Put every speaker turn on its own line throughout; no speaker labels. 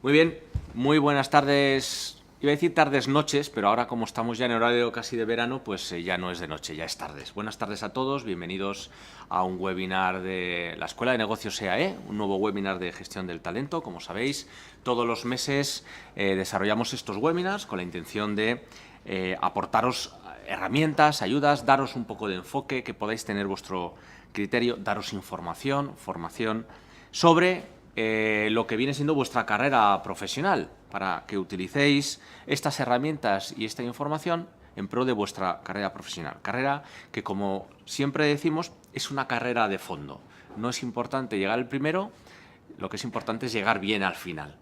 Muy bien, muy buenas tardes. Iba a decir tardes, noches, pero ahora como estamos ya en horario casi de verano, pues ya no es de noche, ya es tardes. Buenas tardes a todos, bienvenidos a un webinar de la Escuela de Negocios EAE, un nuevo webinar de gestión del talento. Como sabéis, todos los meses desarrollamos estos webinars con la intención de aportaros herramientas, ayudas, daros un poco de enfoque, que podáis tener vuestro criterio, daros información, formación sobre lo que viene siendo vuestra carrera profesional, para que utilicéis estas herramientas y esta información en pro de vuestra carrera profesional. Carrera que, como siempre decimos, es una carrera de fondo. No es importante llegar el primero, lo que es importante es llegar bien al final,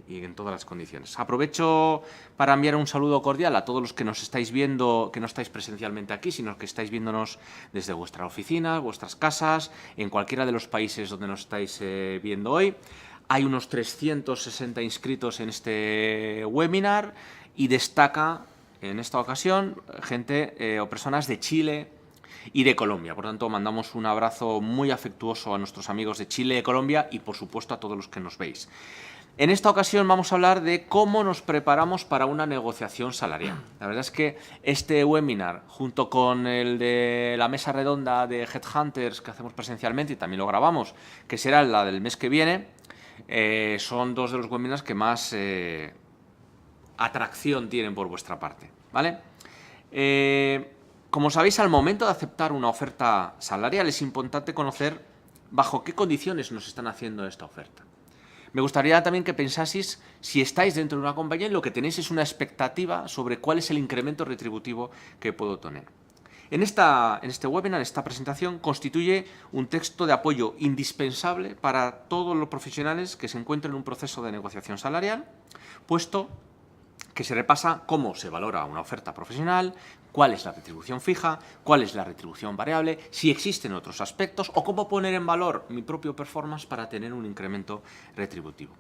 y en todas las condiciones. Aprovecho para enviar un saludo cordial a todos los que nos estáis viendo, que no estáis presencialmente aquí, sino que estáis viéndonos desde vuestra oficina, vuestras casas, en cualquiera de los países donde nos estáis viendo hoy. Hay unos 360 inscritos en este webinar y destaca en esta ocasión gente o personas de Chile y de Colombia. Por tanto, mandamos un abrazo muy afectuoso a nuestros amigos de Chile y Colombia y, por supuesto, a todos los que nos veis. En esta ocasión vamos a hablar de cómo nos preparamos para una negociación salarial. La verdad es que este webinar, junto con el de la mesa redonda de Headhunters que hacemos presencialmente y también lo grabamos, que será la del mes que viene, son dos de los webinars que más atracción tienen por vuestra parte, ¿vale? Como sabéis, al momento de aceptar una oferta salarial es importante conocer bajo qué condiciones nos están haciendo esta oferta. Me gustaría también que pensaseis si estáis dentro de una compañía y lo que tenéis es una expectativa sobre cuál es el incremento retributivo que puedo tener. En este webinar, esta presentación, constituye un texto de apoyo indispensable para todos los profesionales que se encuentren en un proceso de negociación salarial, puesto que se repasa cómo se valora una oferta profesional, cuál es la retribución fija, cuál es la retribución variable, si existen otros aspectos o cómo poner en valor mi propio performance para tener un incremento retributivo.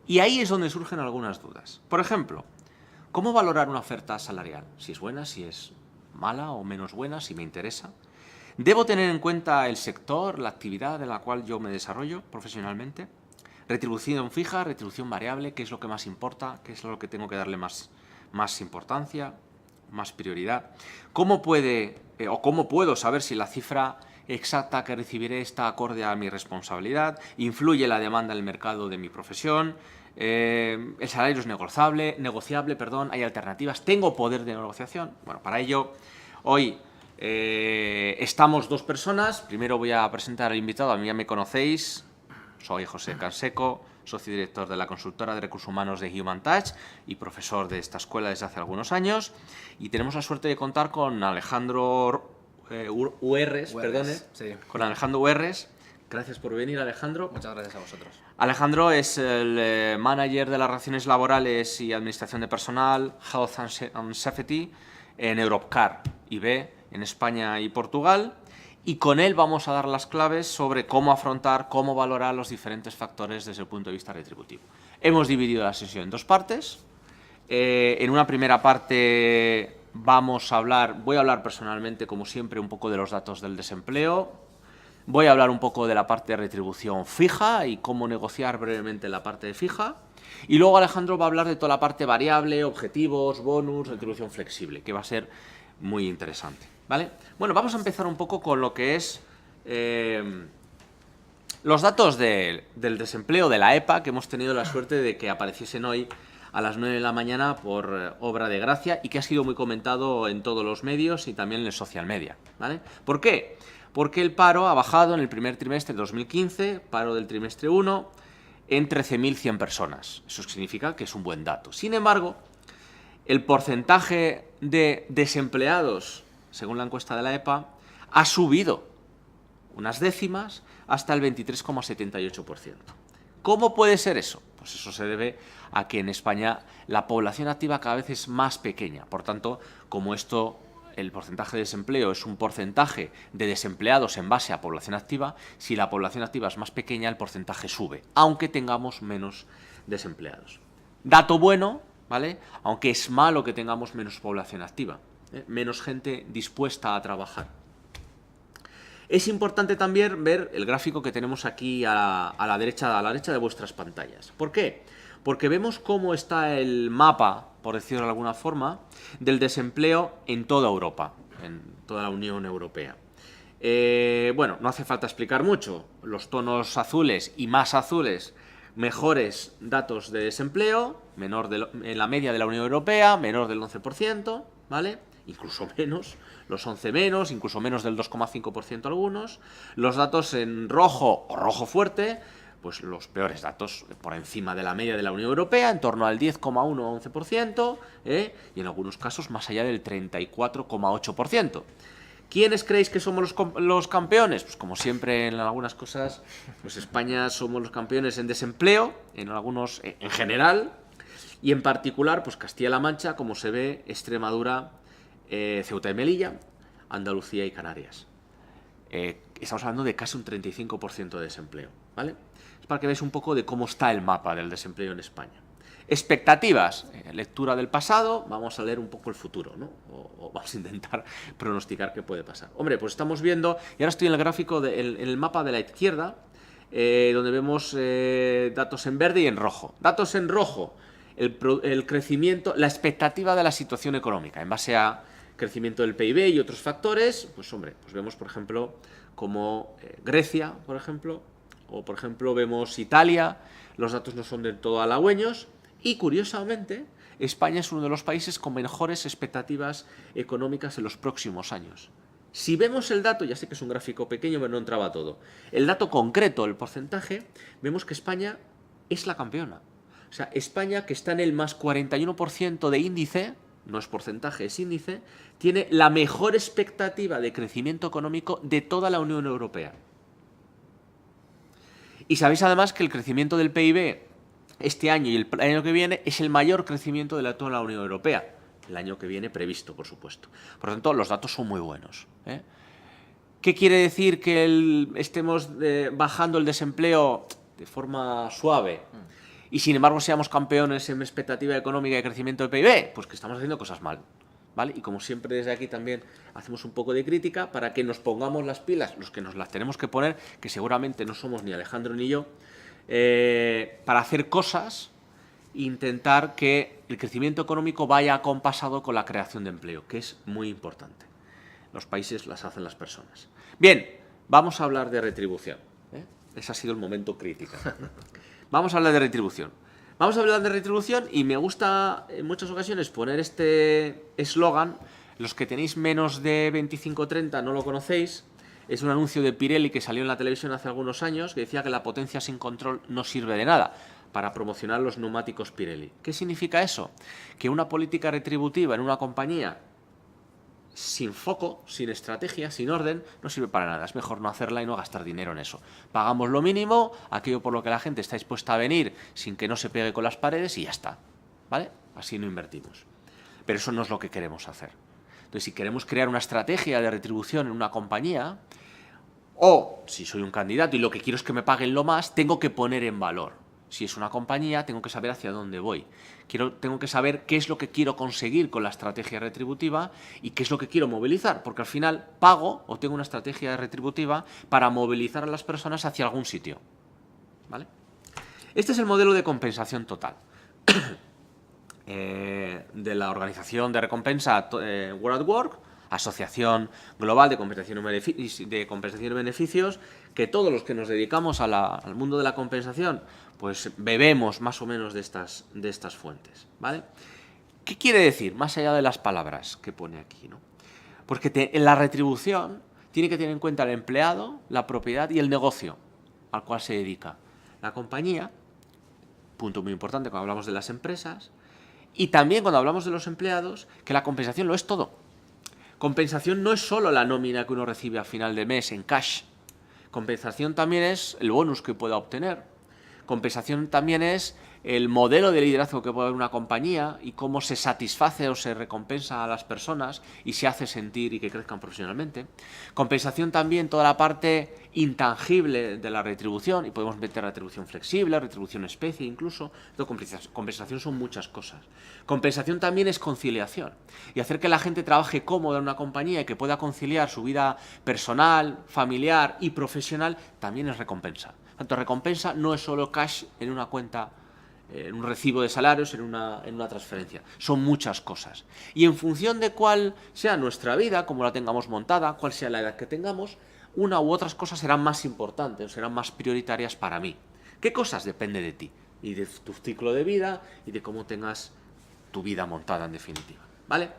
Y ahí es donde surgen algunas dudas. Por ejemplo, ¿cómo valorar una oferta salarial? Si es buena, si es mala o menos buena, si me interesa. ¿Debo tener en cuenta el sector, la actividad en la cual yo me desarrollo profesionalmente? Retribución fija, retribución variable, ¿qué es lo que más importa? ¿Qué es lo que tengo que darle más importancia, más prioridad? ¿Cómo puedo saber si la cifra exacta que recibiré está acorde a mi responsabilidad? ¿Influye la demanda en el mercado de mi profesión? ¿El salario es negociable? ¿Hay alternativas? ¿Tengo poder de negociación? Bueno, para ello, hoy estamos dos personas. Primero voy a presentar al invitado, a mí ya me conocéis. Soy José Canseco, socio director de la consultora de recursos humanos de Human Touch y profesor de esta escuela desde hace algunos años. Y tenemos la suerte de contar con Alejandro Uerres, con Alejandro Uerres. Gracias por venir, Alejandro.
Muchas gracias a vosotros.
Alejandro es el manager de las relaciones laborales y administración de personal, Health and Safety, en Europcar IB, en España y Portugal. Y con él vamos a dar las claves sobre cómo afrontar, cómo valorar los diferentes factores desde el punto de vista retributivo. Hemos dividido la sesión en dos partes. En una primera parte voy a hablar personalmente, como siempre, un poco de los datos del desempleo. Voy a hablar un poco de la parte de retribución fija y cómo negociar brevemente la parte de fija. Y luego Alejandro va a hablar de toda la parte variable, objetivos, bonus, retribución flexible, que va a ser muy interesante, ¿vale? Bueno, vamos a empezar un poco con lo que es los datos del desempleo de la EPA, que hemos tenido la suerte de que apareciesen hoy a las 9 de la mañana por obra de gracia y que ha sido muy comentado en todos los medios y también en el social media, ¿vale? ¿Por qué? Porque el paro ha bajado en el primer trimestre de 2015, paro del trimestre 1, en 13.100 personas. Eso significa que es un buen dato. Sin embargo, el porcentaje de desempleados, según la encuesta de la EPA, ha subido unas décimas hasta el 23,78%. ¿Cómo puede ser eso? Pues eso se debe a que en España la población activa cada vez es más pequeña. Por tanto, como el porcentaje de desempleo es un porcentaje de desempleados en base a población activa, si la población activa es más pequeña, el porcentaje sube, aunque tengamos menos desempleados. Dato bueno, ¿vale? Aunque es malo que tengamos menos población activa, menos gente dispuesta a trabajar. Es importante también ver el gráfico que tenemos aquí a la derecha de vuestras pantallas. ¿Por qué? Porque vemos cómo está el mapa, por decirlo de alguna forma, del desempleo en toda Europa, en toda la Unión Europea. Bueno, no hace falta explicar mucho. Los tonos azules y más azules, mejores datos de desempleo, en la media de la Unión Europea, menor del 11%, ¿vale? Incluso menos, los 11 menos, incluso menos del 2,5% algunos. Los datos en rojo o rojo fuerte, pues los peores datos, por encima de la media de la Unión Europea, en torno al 10,1 o 11%, y en algunos casos más allá del 34,8%. ¿Quiénes creéis que somos los campeones? Pues como siempre en algunas cosas, pues España somos los campeones en desempleo, en general, y en particular, pues Castilla-La Mancha, como se ve, Extremadura, Ceuta y Melilla, Andalucía y Canarias. Estamos hablando de casi un 35% de desempleo, ¿vale? Es para que veáis un poco de cómo está el mapa del desempleo en España. Expectativas, lectura del pasado, vamos a leer un poco el futuro, ¿no? O vamos a intentar pronosticar qué puede pasar. Hombre, pues estamos viendo, y ahora estoy en el gráfico, en el mapa de la izquierda, donde vemos datos en verde y en rojo. Datos en rojo, el crecimiento, la expectativa de la situación económica, en base a crecimiento del PIB y otros factores, pues hombre, pues vemos, por ejemplo, como Grecia, por ejemplo, o por ejemplo vemos Italia, los datos no son del todo halagüeños. Y, curiosamente, España es uno de los países con mejores expectativas económicas en los próximos años. Si vemos el dato, ya sé que es un gráfico pequeño, pero no entraba todo, el dato concreto, el porcentaje, vemos que España es la campeona. O sea, España, que está en el más 41% de índice, no es porcentaje, es índice, tiene la mejor expectativa de crecimiento económico de toda la Unión Europea. Y sabéis además que el crecimiento del PIB este año y el año que viene es el mayor crecimiento de toda la Unión Europea. El año que viene previsto, por supuesto. Por lo tanto, los datos son muy buenos. ¿Qué quiere decir que estemos bajando el desempleo de forma suave y sin embargo seamos campeones en expectativa económica y crecimiento del PIB? Pues que estamos haciendo cosas mal, ¿vale? Y como siempre desde aquí también hacemos un poco de crítica para que nos pongamos las pilas, los que nos las tenemos que poner, que seguramente no somos ni Alejandro ni yo, para hacer cosas e intentar que el crecimiento económico vaya acompasado con la creación de empleo, que es muy importante. Los países las hacen las personas. Bien, vamos a hablar de retribución. Ese ha sido el momento crítico. Vamos a hablar de retribución. Vamos a hablar de retribución y me gusta en muchas ocasiones poner este eslogan. Los que tenéis menos de 25-30 no lo conocéis. Es un anuncio de Pirelli que salió en la televisión hace algunos años que decía que la potencia sin control no sirve de nada, para promocionar los neumáticos Pirelli. ¿Qué significa eso? Que una política retributiva en una compañía sin foco, sin estrategia, sin orden, no sirve para nada. Es mejor no hacerla y no gastar dinero en eso. Pagamos lo mínimo, aquello por lo que la gente está dispuesta a venir sin que no se pegue con las paredes y ya está, ¿vale? Así no invertimos. Pero eso no es lo que queremos hacer. Entonces, si queremos crear una estrategia de retribución en una compañía, o si soy un candidato y lo que quiero es que me paguen lo más, tengo que poner en valor. Si es una compañía, tengo que saber hacia dónde voy. Tengo que saber qué es lo que quiero conseguir con la estrategia retributiva y qué es lo que quiero movilizar, porque al final pago o tengo una estrategia retributiva para movilizar a las personas hacia algún sitio, ¿vale? Este es el modelo de compensación total de la organización de recompensa World at Work, Asociación Global de Compensación y Beneficios, que todos los que nos dedicamos al mundo de la compensación, pues bebemos más o menos de estas fuentes, ¿vale? ¿Qué quiere decir, más allá de las palabras que pone aquí, ¿no? Porque en la retribución tiene que tener en cuenta el empleado, la propiedad y el negocio al cual se dedica la compañía, punto muy importante cuando hablamos de las empresas, y también cuando hablamos de los empleados, que la compensación lo es todo. Compensación no es solo la nómina que uno recibe a final de mes en cash. Compensación también es el bonus que pueda obtener. Compensación también es el modelo de liderazgo que puede haber una compañía y cómo se satisface o se recompensa a las personas y se hace sentir y que crezcan profesionalmente. Compensación también toda la parte intangible de la retribución, y podemos meter retribución flexible, retribución especie incluso. Compensación son muchas cosas. Compensación también es conciliación y hacer que la gente trabaje cómoda en una compañía y que pueda conciliar su vida personal, familiar y profesional también es recompensa. Por tanto, recompensa no es solo cash en una cuenta, en un recibo de salarios, en una transferencia. Son muchas cosas. Y en función de cuál sea nuestra vida, cómo la tengamos montada, cuál sea la edad que tengamos, una u otras cosas serán más importantes, serán más prioritarias para mí. ¿Qué cosas? Depende de ti y de tu ciclo de vida y de cómo tengas tu vida montada en definitiva. ¿Vale?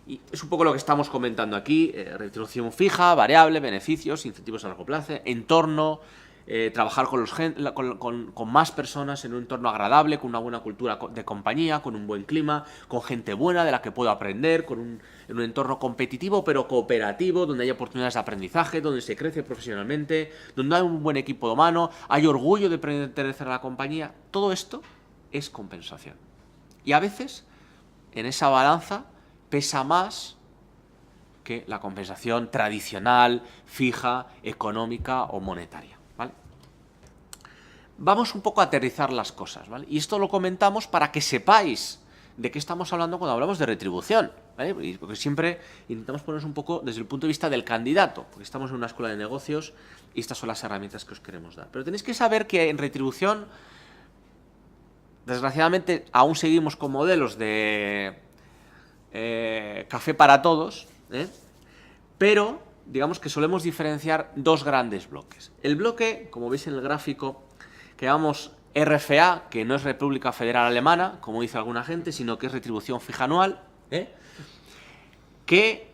Y es un poco lo que estamos comentando aquí. Retribución fija, variable, beneficios, incentivos a largo plazo, entorno, trabajar con más personas en un entorno agradable, con una buena cultura de compañía, con un buen clima, con gente buena de la que puedo aprender, en un entorno competitivo pero cooperativo, donde hay oportunidades de aprendizaje, donde se crece profesionalmente, donde hay un buen equipo humano, hay orgullo de pertenecer a la compañía. Todo esto es compensación. Y a veces, en esa balanza, pesa más que la compensación tradicional, fija, económica o monetaria. ¿Vale? Vamos un poco a aterrizar las cosas, ¿vale? Y esto lo comentamos para que sepáis de qué estamos hablando cuando hablamos de retribución, ¿vale? Porque siempre intentamos ponernos un poco desde el punto de vista del candidato, porque estamos en una escuela de negocios y estas son las herramientas que os queremos dar. Pero tenéis que saber que en retribución, desgraciadamente, aún seguimos con modelos de café para todos, pero digamos que solemos diferenciar dos grandes bloques. El bloque, como veis en el gráfico, que llamamos RFA, que no es República Federal Alemana, como dice alguna gente, sino que es retribución fija anual, que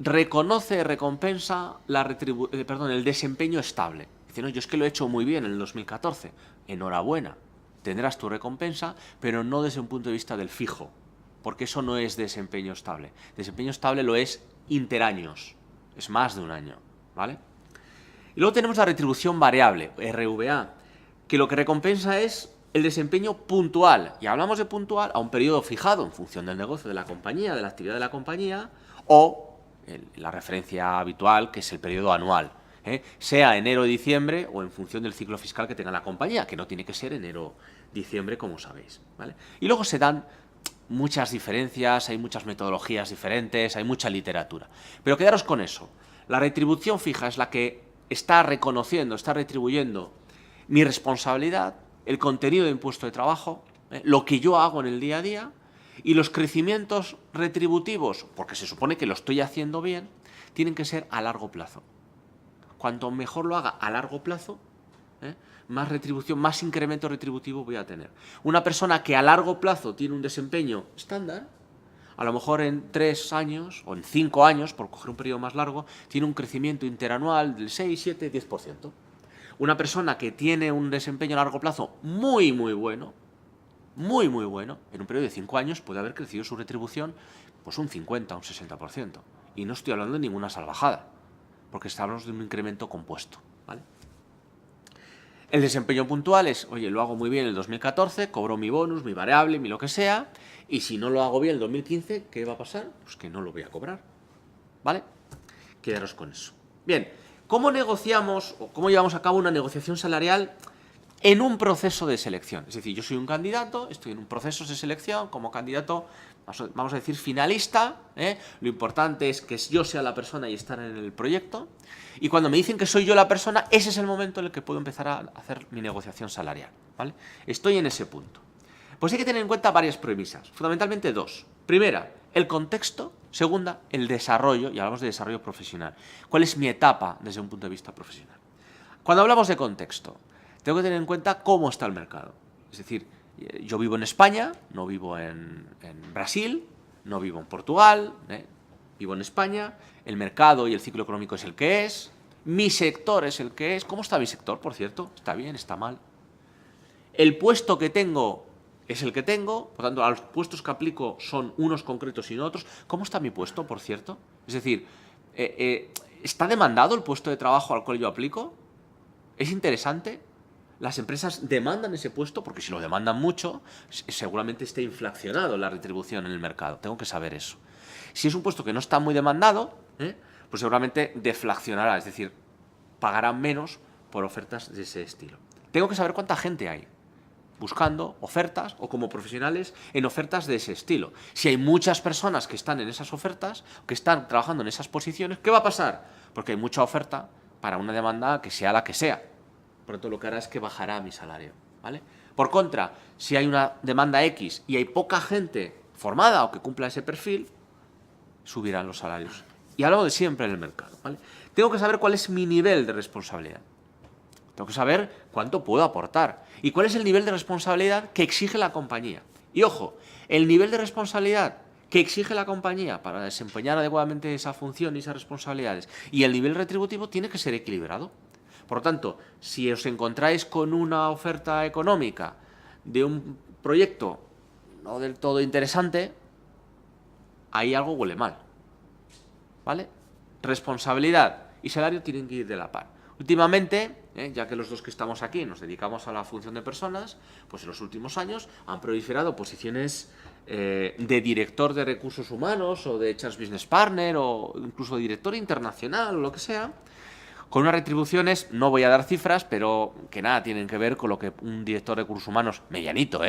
reconoce, recompensa el desempeño estable. Dice, no, yo es que lo he hecho muy bien en el 2014. Enhorabuena, tendrás tu recompensa, pero no desde un punto de vista del fijo, porque eso no es desempeño estable. Desempeño estable lo es interaños, es más de un año, ¿vale? Y luego tenemos la retribución variable, RVA, que lo que recompensa es el desempeño puntual. Y hablamos de puntual a un periodo fijado en función del negocio de la compañía, de la actividad de la compañía, o la referencia habitual, que es el periodo anual, sea enero-diciembre o en función del ciclo fiscal que tenga la compañía, que no tiene que ser enero-diciembre, como sabéis, ¿vale? Y luego se dan muchas diferencias, hay muchas metodologías diferentes, hay mucha literatura. Pero quedaros con eso. La retribución fija es la que está reconociendo, está retribuyendo mi responsabilidad, el contenido de impuesto de trabajo, lo que yo hago en el día a día, y los crecimientos retributivos, porque se supone que lo estoy haciendo bien, tienen que ser a largo plazo. Cuanto mejor lo haga a largo plazo, más retribución, más incremento retributivo voy a tener. Una persona que a largo plazo tiene un desempeño estándar, a lo mejor en 3 años o en 5 años, por coger un periodo más largo, tiene un crecimiento interanual del 6, 7, 10%. Una persona que tiene un desempeño a largo plazo muy, muy bueno, en un periodo de 5 años puede haber crecido su retribución pues un 50, un 60%. Y no estoy hablando de ninguna salvajada, porque estamos de un incremento compuesto, ¿vale? El desempeño puntual es, oye, lo hago muy bien en el 2014, cobro mi bonus, mi variable, mi lo que sea, y si no lo hago bien en el 2015, ¿qué va a pasar? Pues que no lo voy a cobrar, ¿vale? Quedaros con eso. Bien, ¿cómo negociamos o cómo llevamos a cabo una negociación salarial en un proceso de selección? Es decir, yo soy un candidato, estoy en un proceso de selección como candidato, vamos a decir finalista, lo importante es que yo sea la persona y estar en el proyecto, y cuando me dicen que soy yo la persona, ese es el momento en el que puedo empezar a hacer mi negociación salarial, ¿vale? Estoy en ese punto. Pues hay que tener en cuenta varias premisas, fundamentalmente dos. Primera, el contexto. Segunda, el desarrollo, y hablamos de desarrollo profesional. ¿Cuál es mi etapa desde un punto de vista profesional? Cuando hablamos de contexto, tengo que tener en cuenta cómo está el mercado. Es decir, yo vivo en España, no vivo en Brasil, no vivo en Portugal, vivo en España, el mercado y el ciclo económico es el que es, mi sector es el que es. ¿Cómo está mi sector, por cierto? ¿Está bien? ¿Está mal? El puesto que tengo es el que tengo, por tanto, a los puestos que aplico son unos concretos y no otros. ¿Cómo está mi puesto, por cierto? Es decir, ¿está demandado el puesto de trabajo al cual yo aplico? ¿Es interesante? las empresas demandan ese puesto, porque si lo demandan mucho, seguramente esté inflacionado la retribución en el mercado. Tengo que saber eso. Si es un puesto que no está muy demandado, pues seguramente deflacionará, es decir, pagarán menos por ofertas de ese estilo. Tengo que saber cuánta gente hay buscando ofertas o como profesionales en ofertas de ese estilo. Si hay muchas personas que están en esas ofertas, que están trabajando en esas posiciones, ¿qué va a pasar? Porque hay mucha oferta para una demanda que sea la que sea. Por lo tanto, lo que hará es que bajará mi salario, ¿vale? Por contra, si hay una demanda X y hay poca gente formada o que cumpla ese perfil, subirán los salarios. Y hablo de siempre en el mercado, ¿vale? Tengo que saber cuál es mi nivel de responsabilidad. Tengo que saber cuánto puedo aportar y cuál es el nivel de responsabilidad que exige la compañía. Y ojo, el nivel de responsabilidad que exige la compañía para desempeñar adecuadamente esa función y esas responsabilidades y el nivel retributivo tiene que ser equilibrado. Por lo tanto, si os encontráis con una oferta económica de un proyecto no del todo interesante, ahí algo huele mal, ¿vale? Responsabilidad y salario tienen que ir de la par. Últimamente, ya que los dos que estamos aquí nos dedicamos a la función de personas, pues en los últimos años han proliferado posiciones de director de recursos humanos o de HR Business Partner o incluso director internacional o lo que sea, con unas retribuciones, no voy a dar cifras, pero que nada tienen que ver con lo que un director de recursos humanos medianito,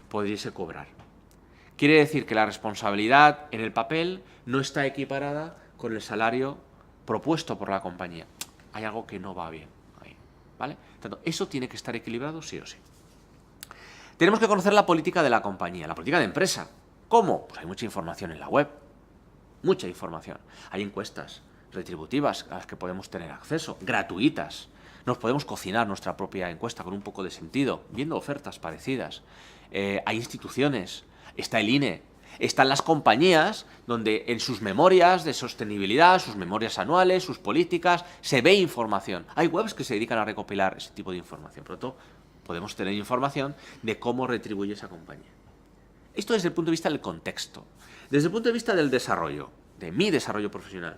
podríase cobrar. Quiere decir que la responsabilidad en el papel no está equiparada con el salario propuesto por la compañía. Hay algo que no va bien ahí, ¿vale? Tanto, eso tiene que estar equilibrado sí o sí. Tenemos que conocer la política de la compañía, la política de empresa. ¿Cómo? Pues hay mucha información en la web, mucha información. Hay encuestas retributivas a las que podemos tener acceso, gratuitas. Nos podemos cocinar nuestra propia encuesta con un poco de sentido, viendo ofertas parecidas. Hay instituciones, está el INE, están las compañías donde en sus memorias de sostenibilidad, sus memorias anuales, sus políticas, se ve información. Hay webs que se dedican a recopilar ese tipo de información. Por lo tanto, podemos tener información de cómo retribuye esa compañía. Esto desde el punto de vista del contexto. Desde el punto de vista del desarrollo, de mi desarrollo profesional.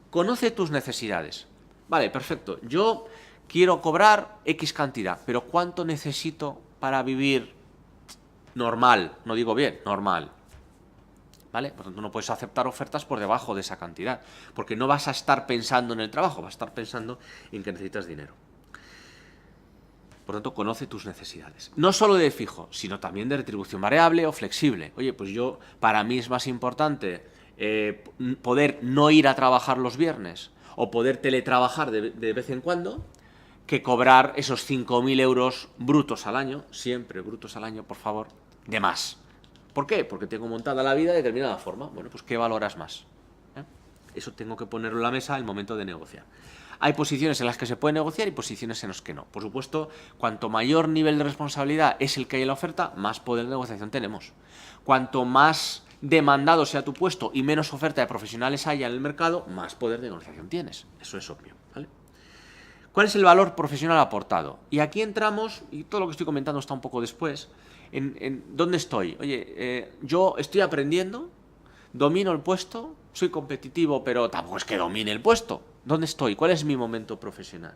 Conoce tus necesidades. Vale, perfecto. Yo quiero cobrar X cantidad, pero ¿cuánto necesito para vivir normal? No digo bien, normal. ¿Vale? Por tanto, no puedes aceptar ofertas por debajo de esa cantidad, porque no vas a estar pensando en el trabajo, vas a estar pensando en que necesitas dinero. Por tanto, conoce tus necesidades. No solo de fijo, sino también de retribución variable o flexible. Oye, pues para mí es más importante poder no ir a trabajar los viernes o poder teletrabajar de vez en cuando que cobrar esos 5.000 euros brutos al año, siempre brutos al año, por favor, de más. ¿Por qué? Porque tengo montada la vida de determinada forma. Bueno, pues ¿qué valoras más? Eso tengo que ponerlo en la mesa al momento de negociar. Hay posiciones en las que se puede negociar y posiciones en las que no. Por supuesto, cuanto mayor nivel de responsabilidad es el que hay en la oferta, más poder de negociación tenemos. Cuanto más demandado sea tu puesto y menos oferta de profesionales haya en el mercado, más poder de negociación tienes. Eso es obvio, ¿vale? ¿Cuál es el valor profesional aportado? Y aquí entramos, y todo lo que estoy comentando está un poco después, en dónde estoy. Oye, yo estoy aprendiendo, domino el puesto, soy competitivo, pero tampoco es que domine el puesto. ¿Dónde estoy? ¿Cuál es mi momento profesional?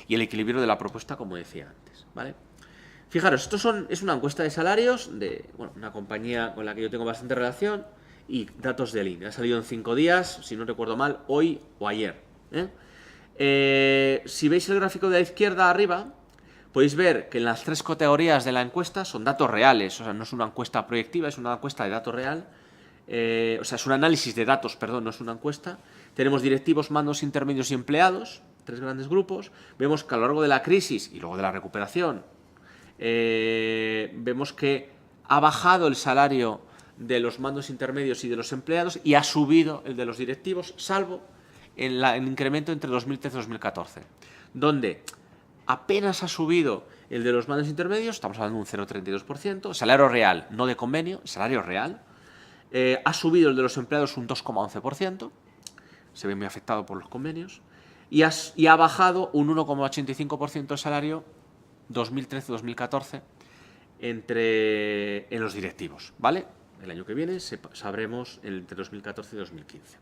Y el equilibrio de la propuesta, como decía antes, ¿vale? Fijaros, es una encuesta de salarios de una compañía con la que yo tengo bastante relación y datos del INE. Ha salido en 5 días, si no recuerdo mal, hoy o ayer. Si veis el gráfico de la izquierda arriba, podéis ver que en las 3 categorías de la encuesta son datos reales, o sea, no es una encuesta proyectiva, es una encuesta de datos real. Es un análisis de datos, perdón, no es una encuesta. Tenemos directivos, mandos, intermedios y empleados, 3 grandes grupos. Vemos que a lo largo de la crisis y luego de la recuperación, vemos que ha bajado el salario de los mandos intermedios y de los empleados y ha subido el de los directivos, salvo en el incremento entre 2013 y 2014, donde apenas ha subido el de los mandos intermedios, estamos hablando de un 0,32%, salario real, no de convenio, salario real. Ha subido el de los empleados un 2,11%, se ve muy afectado por los convenios, y ha bajado un 1,85% el salario 2013-2014 en los directivos, ¿vale? El año que viene sabremos entre 2014 y 2015.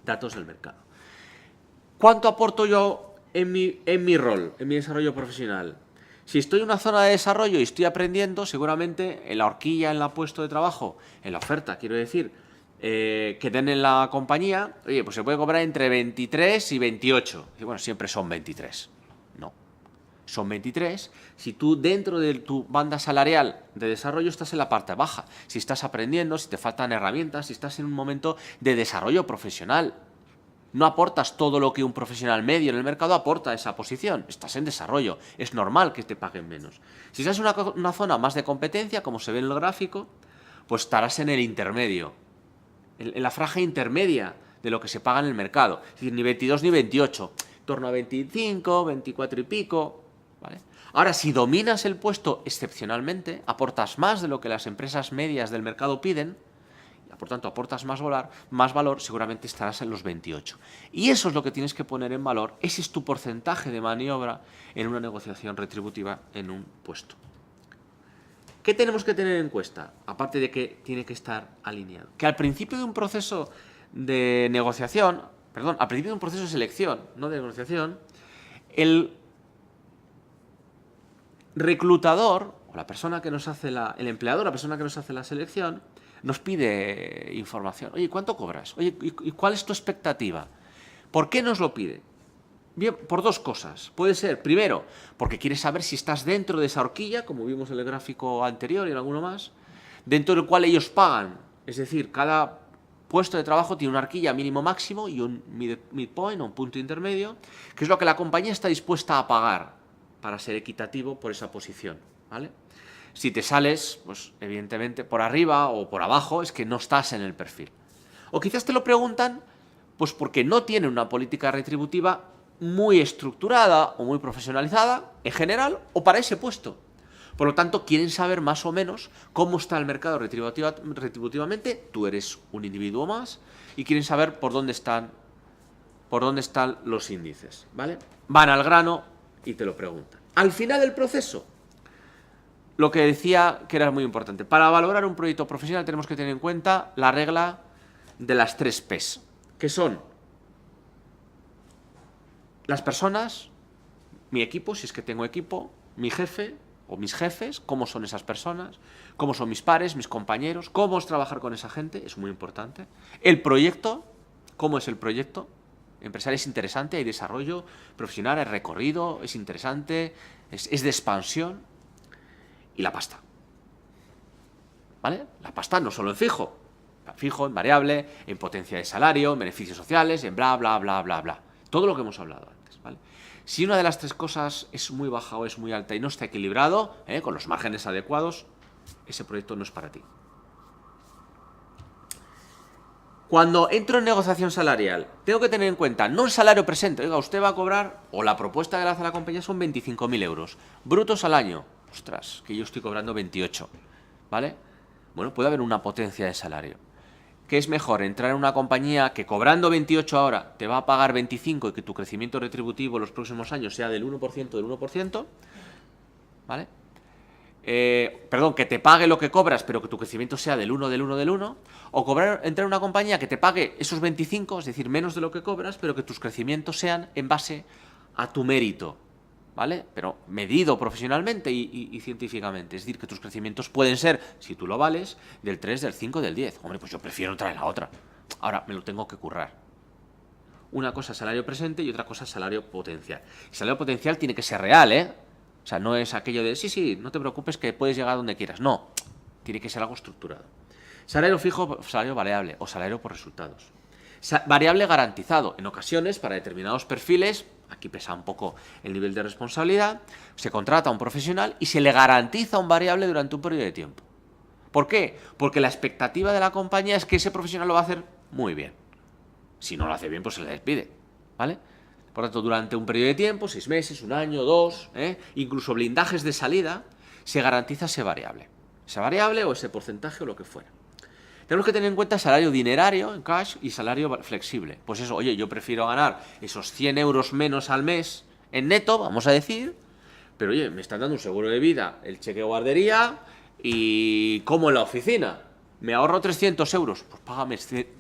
Datos del mercado. ¿Cuánto aporto yo en mi rol, en mi desarrollo profesional? Si estoy en una zona de desarrollo y estoy aprendiendo, seguramente en la horquilla, en el puesto de trabajo, en la oferta, quiero decir, que den en la compañía, oye, pues se puede cobrar entre 23 y 28. Y bueno, siempre son 23. No. Son 23 si tú dentro de tu banda salarial de desarrollo estás en la parte baja, si estás aprendiendo, si te faltan herramientas, si estás en un momento de desarrollo profesional. No aportas todo lo que un profesional medio en el mercado aporta a esa posición. Estás en desarrollo. Es normal que te paguen menos. Si estás en una zona más de competencia, como se ve en el gráfico, pues estarás en el intermedio, en la franja intermedia de lo que se paga en el mercado. Es decir, ni 22 ni 28. En torno a 25, 24 y pico. ¿Vale? Ahora, si dominas el puesto excepcionalmente, aportas más de lo que las empresas medias del mercado piden, por tanto aportas más valor, seguramente estarás en los 28. Y eso es lo que tienes que poner en valor, ese es tu porcentaje de maniobra en una negociación retributiva en un puesto. ¿Qué tenemos que tener en cuenta? Aparte de que tiene que estar alineado. Que al principio de un proceso de negociación, al principio de un proceso de selección, no de negociación, el reclutador, o la persona que nos hace el empleador, la persona que nos hace la selección, nos pide información. Oye, ¿cuánto cobras? Oye, ¿y cuál es tu expectativa? ¿Por qué nos lo pide? Bien, por dos cosas. Puede ser, primero, porque quiere saber si estás dentro de esa horquilla, como vimos en el gráfico anterior y en alguno más, dentro del cual ellos pagan. Es decir, cada puesto de trabajo tiene una horquilla mínimo máximo y un midpoint, o un punto intermedio, que es lo que la compañía está dispuesta a pagar para ser equitativo por esa posición, ¿vale? Si te sales, pues evidentemente por arriba o por abajo, es que no estás en el perfil. O quizás te lo preguntan pues porque no tienen una política retributiva muy estructurada o muy profesionalizada, en general, o para ese puesto. Por lo tanto, quieren saber más o menos cómo está el mercado retributivamente, tú eres un individuo más, y quieren saber por dónde están los índices, ¿vale? Van al grano y te lo preguntan. Al final del proceso, lo que decía que era muy importante. Para valorar un proyecto profesional tenemos que tener en cuenta la regla de las 3 P's, que son las personas, mi equipo, si es que tengo equipo, mi jefe o mis jefes, cómo son esas personas, cómo son mis pares, mis compañeros, cómo es trabajar con esa gente, es muy importante. El proyecto, cómo es el proyecto empresarial, es interesante, hay desarrollo profesional, hay recorrido, es interesante, es de expansión. Y la pasta, ¿vale? La pasta no solo en fijo, en variable, en potencia de salario, en beneficios sociales, en bla, bla, bla, bla, bla. Todo lo que hemos hablado antes, ¿vale? Si una de las 3 cosas es muy baja o es muy alta y no está equilibrado, con los márgenes adecuados, ese proyecto no es para ti. Cuando entro en negociación salarial, tengo que tener en cuenta no el salario presente. Oiga, usted va a cobrar, o la propuesta que le hace la compañía son 25.000 euros brutos al año. Ostras, que yo estoy cobrando 28, ¿vale? Bueno, puede haber una potencia de salario. ¿Qué es mejor? Entrar en una compañía que cobrando 28 ahora te va a pagar 25 y que tu crecimiento retributivo en los próximos años sea del 1%, ¿vale? Que te pague lo que cobras, pero que tu crecimiento sea del 1, del 1, del 1, o entrar en una compañía que te pague esos 25, es decir, menos de lo que cobras, pero que tus crecimientos sean en base a tu mérito, ¿vale? Pero medido profesionalmente y científicamente. Es decir, que tus crecimientos pueden ser, si tú lo vales, del 3, del 5, del 10. Hombre, pues yo prefiero entrar en la otra. Ahora, me lo tengo que currar. Una cosa es salario presente y otra cosa es salario potencial. El salario potencial tiene que ser real, ¿eh? O sea, no es aquello de, sí, no te preocupes que puedes llegar a donde quieras. No, tiene que ser algo estructurado. Salario fijo, salario variable o salario por resultados. Variable garantizado. En ocasiones, para determinados perfiles, aquí pesa un poco el nivel de responsabilidad, se contrata a un profesional y se le garantiza un variable durante un periodo de tiempo. ¿Por qué? Porque la expectativa de la compañía es que ese profesional lo va a hacer muy bien. Si no lo hace bien, pues se le despide, ¿vale? Por lo tanto, durante un periodo de tiempo, 6 meses, 1 año, 2, incluso blindajes de salida, se garantiza ese variable o ese porcentaje o lo que fuera. Tenemos que tener en cuenta salario dinerario en cash y salario flexible. Pues eso, oye, yo prefiero ganar esos 100 euros menos al mes en neto, vamos a decir, pero oye, me están dando un seguro de vida, el cheque de guardería y como en la oficina. Me ahorro 300 euros, pues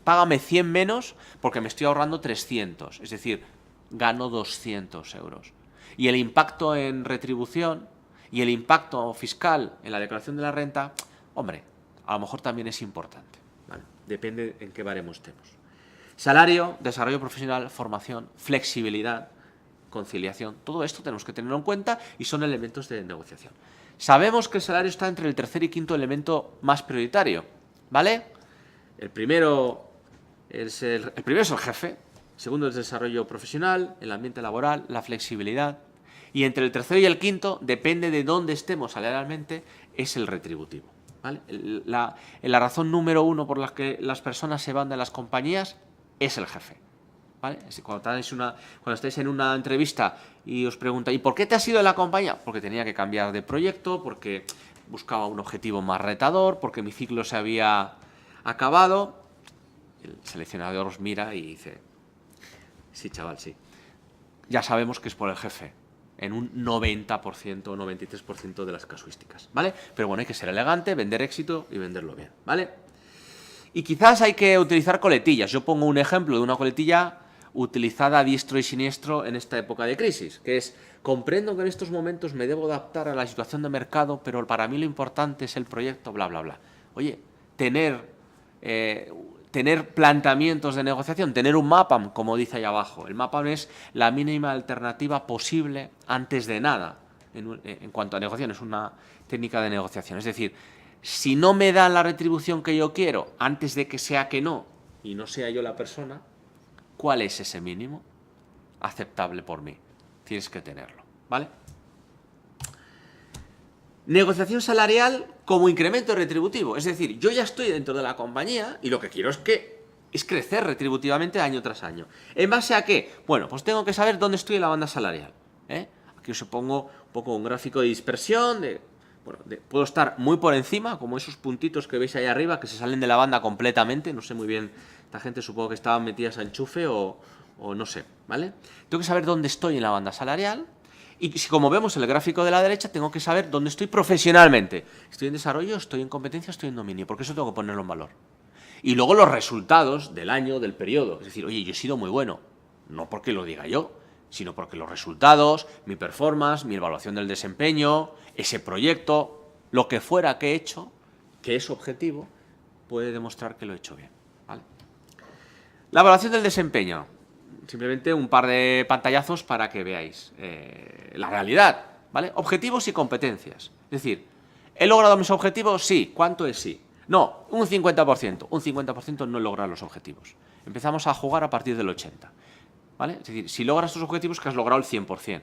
págame 100 menos porque me estoy ahorrando 300, es decir, gano 200 euros. Y el impacto en retribución y el impacto fiscal en la declaración de la renta, hombre, a lo mejor también es importante, ¿vale? Depende en qué baremo estemos. Salario, desarrollo profesional, formación, flexibilidad, conciliación, todo esto tenemos que tenerlo en cuenta y son elementos de negociación. Sabemos que el salario está entre el tercer y quinto elemento más prioritario, ¿vale? El primero es el jefe, el segundo es el desarrollo profesional, el ambiente laboral, la flexibilidad, y entre el tercero y el quinto, depende de dónde estemos salarialmente, es el retributivo, ¿vale? La razón número uno por la que las personas se van de las compañías es el jefe, ¿vale? Cuando estáis en una entrevista y os preguntan ¿y por qué te has ido de la compañía? Porque tenía que cambiar de proyecto, porque buscaba un objetivo más retador, porque mi ciclo se había acabado. El seleccionador os mira y dice sí, chaval, sí. Ya sabemos que es por el jefe, en un 90% o 93% de las casuísticas, ¿vale? Pero bueno, hay que ser elegante, vender éxito y venderlo bien, ¿vale? Y quizás hay que utilizar coletillas. Yo pongo un ejemplo de una coletilla utilizada a diestro y siniestro en esta época de crisis, que es: comprendo que en estos momentos me debo adaptar a la situación de mercado, pero para mí lo importante es el proyecto, bla, bla, bla. Oye, tener planteamientos de negociación, tener un MAPAM, como dice ahí abajo. El MAPAM es la mínima alternativa posible antes de nada en cuanto a negociación. Es una técnica de negociación. Es decir, si no me dan la retribución que yo quiero antes de que sea que no, y no sea yo la persona, ¿cuál es ese mínimo aceptable por mí? Tienes que tenerlo, ¿vale? Negociación salarial como incremento retributivo. Es decir, yo ya estoy dentro de la compañía y lo que quiero es crecer retributivamente año tras año. ¿En base a qué? Bueno, pues tengo que saber dónde estoy en la banda salarial, ¿eh? Aquí os pongo un poco un gráfico de dispersión. Puedo estar muy por encima, como esos puntitos que veis ahí arriba, que se salen de la banda completamente. No sé muy bien, esta gente supongo que estaban metidas a enchufe o no sé, ¿vale? Tengo que saber dónde estoy en la banda salarial. Y si, como vemos en el gráfico de la derecha, tengo que saber dónde estoy profesionalmente. Estoy en desarrollo, estoy en competencia, estoy en dominio, porque eso tengo que ponerlo en valor. Y luego los resultados del año, del periodo. Es decir, oye, yo he sido muy bueno, no porque lo diga yo, sino porque los resultados, mi performance, mi evaluación del desempeño, ese proyecto, lo que fuera que he hecho, que es objetivo, puede demostrar que lo he hecho bien, ¿vale? La evaluación del desempeño. Simplemente un par de pantallazos para que veáis la realidad, ¿vale? Objetivos y competencias. Es decir, ¿he logrado mis objetivos? Sí. ¿Cuánto es sí? No, un 50%. Un 50% no logra los objetivos. Empezamos a jugar a partir del 80%. ¿Vale? Es decir, si logras tus objetivos, que has logrado el 100%.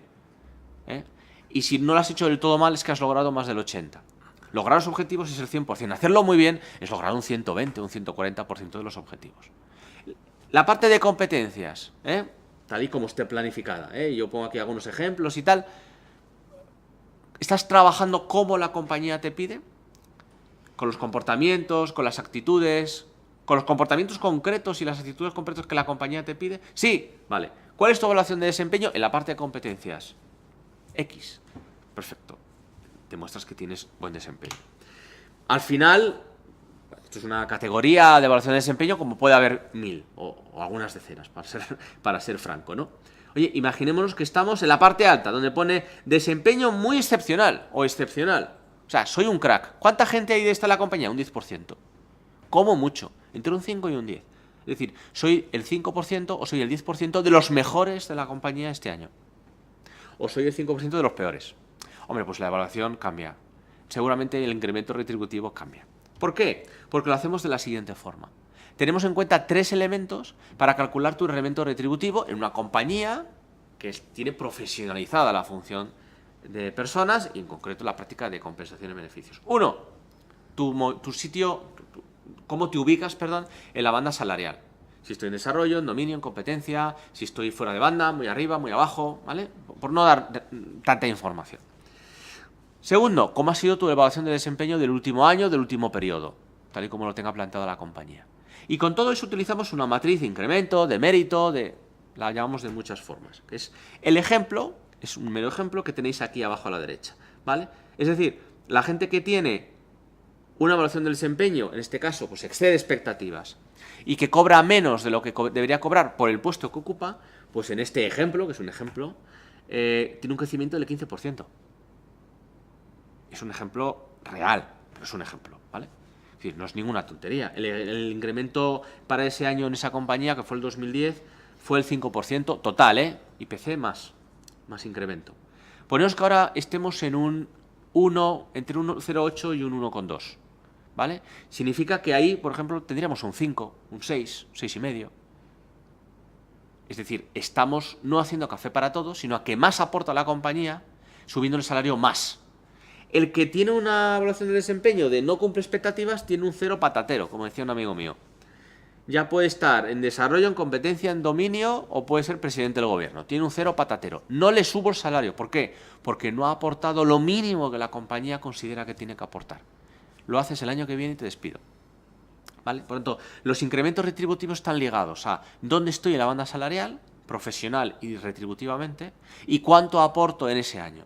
Y si no lo has hecho del todo mal, es que has logrado más del 80%. Lograr los objetivos es el 100%. Hacerlo muy bien es lograr un 120, un 140% de los objetivos. La parte de competencias, tal y como esté planificada. Yo pongo aquí algunos ejemplos y tal. ¿Estás trabajando como la compañía te pide? Con los comportamientos, con las actitudes, con los comportamientos concretos y las actitudes concretas que la compañía te pide. Sí, vale. ¿Cuál es tu evaluación de desempeño? En la parte de competencias. X. Perfecto. Demuestras que tienes buen desempeño. Al final, esto es una categoría de evaluación de desempeño como puede haber 1000 o algunas decenas, para ser franco, ¿no? Oye, imaginémonos que estamos en la parte alta, donde pone desempeño muy excepcional o excepcional. O sea, soy un crack. ¿Cuánta gente hay de esta en la compañía? Un 10%. Como mucho, entre un 5 y un 10. Es decir, soy el 5% o soy el 10% de los mejores de la compañía este año. O soy el 5% de los peores. Hombre, pues la evaluación cambia. Seguramente el incremento retributivo cambia. ¿Por qué? Porque lo hacemos de la siguiente forma. Tenemos en cuenta 3 elementos para calcular tu incremento retributivo en una compañía que tiene profesionalizada la función de personas y en concreto la práctica de compensación de beneficios. 1. Tu sitio, cómo te ubicas, en la banda salarial. Si estoy en desarrollo, en dominio, en competencia, si estoy fuera de banda, muy arriba, muy abajo, ¿vale? Por no dar tanta información. Segundo, cómo ha sido tu evaluación de desempeño del último año, del último periodo, tal y como lo tenga planteado la compañía. Y con todo eso utilizamos una matriz de incremento, de mérito, la llamamos de muchas formas. Que es el ejemplo, es un mero ejemplo que tenéis aquí abajo a la derecha, ¿vale? Es decir, la gente que tiene una evaluación del desempeño, en este caso, pues excede expectativas, y que cobra menos de lo que debería cobrar por el puesto que ocupa, pues en este ejemplo, que es un ejemplo, tiene un crecimiento del 15%. Es un ejemplo real, pero es un ejemplo, ¿vale? Es decir, no es ninguna tontería. El incremento para ese año en esa compañía, que fue el 2010, fue el 5% total, IPC más incremento. Ponemos que ahora estemos en un 1, entre un 0,8 y un 1,2, ¿vale? Significa que ahí, por ejemplo, tendríamos un 5, un 6, 6,5. Es decir, estamos no haciendo café para todos, sino a que más aporta la compañía, subiendo el salario más. El que tiene una evaluación de desempeño de no cumple expectativas tiene un 0 patatero, como decía un amigo mío. Ya puede estar en desarrollo, en competencia, en dominio, o puede ser presidente del gobierno. Tiene un 0 patatero. No le subo el salario. ¿Por qué? Porque no ha aportado lo mínimo que la compañía considera que tiene que aportar. Lo haces el año que viene y te despido. ¿Vale? Por lo tanto, los incrementos retributivos están ligados a dónde estoy en la banda salarial, profesional y retributivamente, y cuánto aporto en ese año.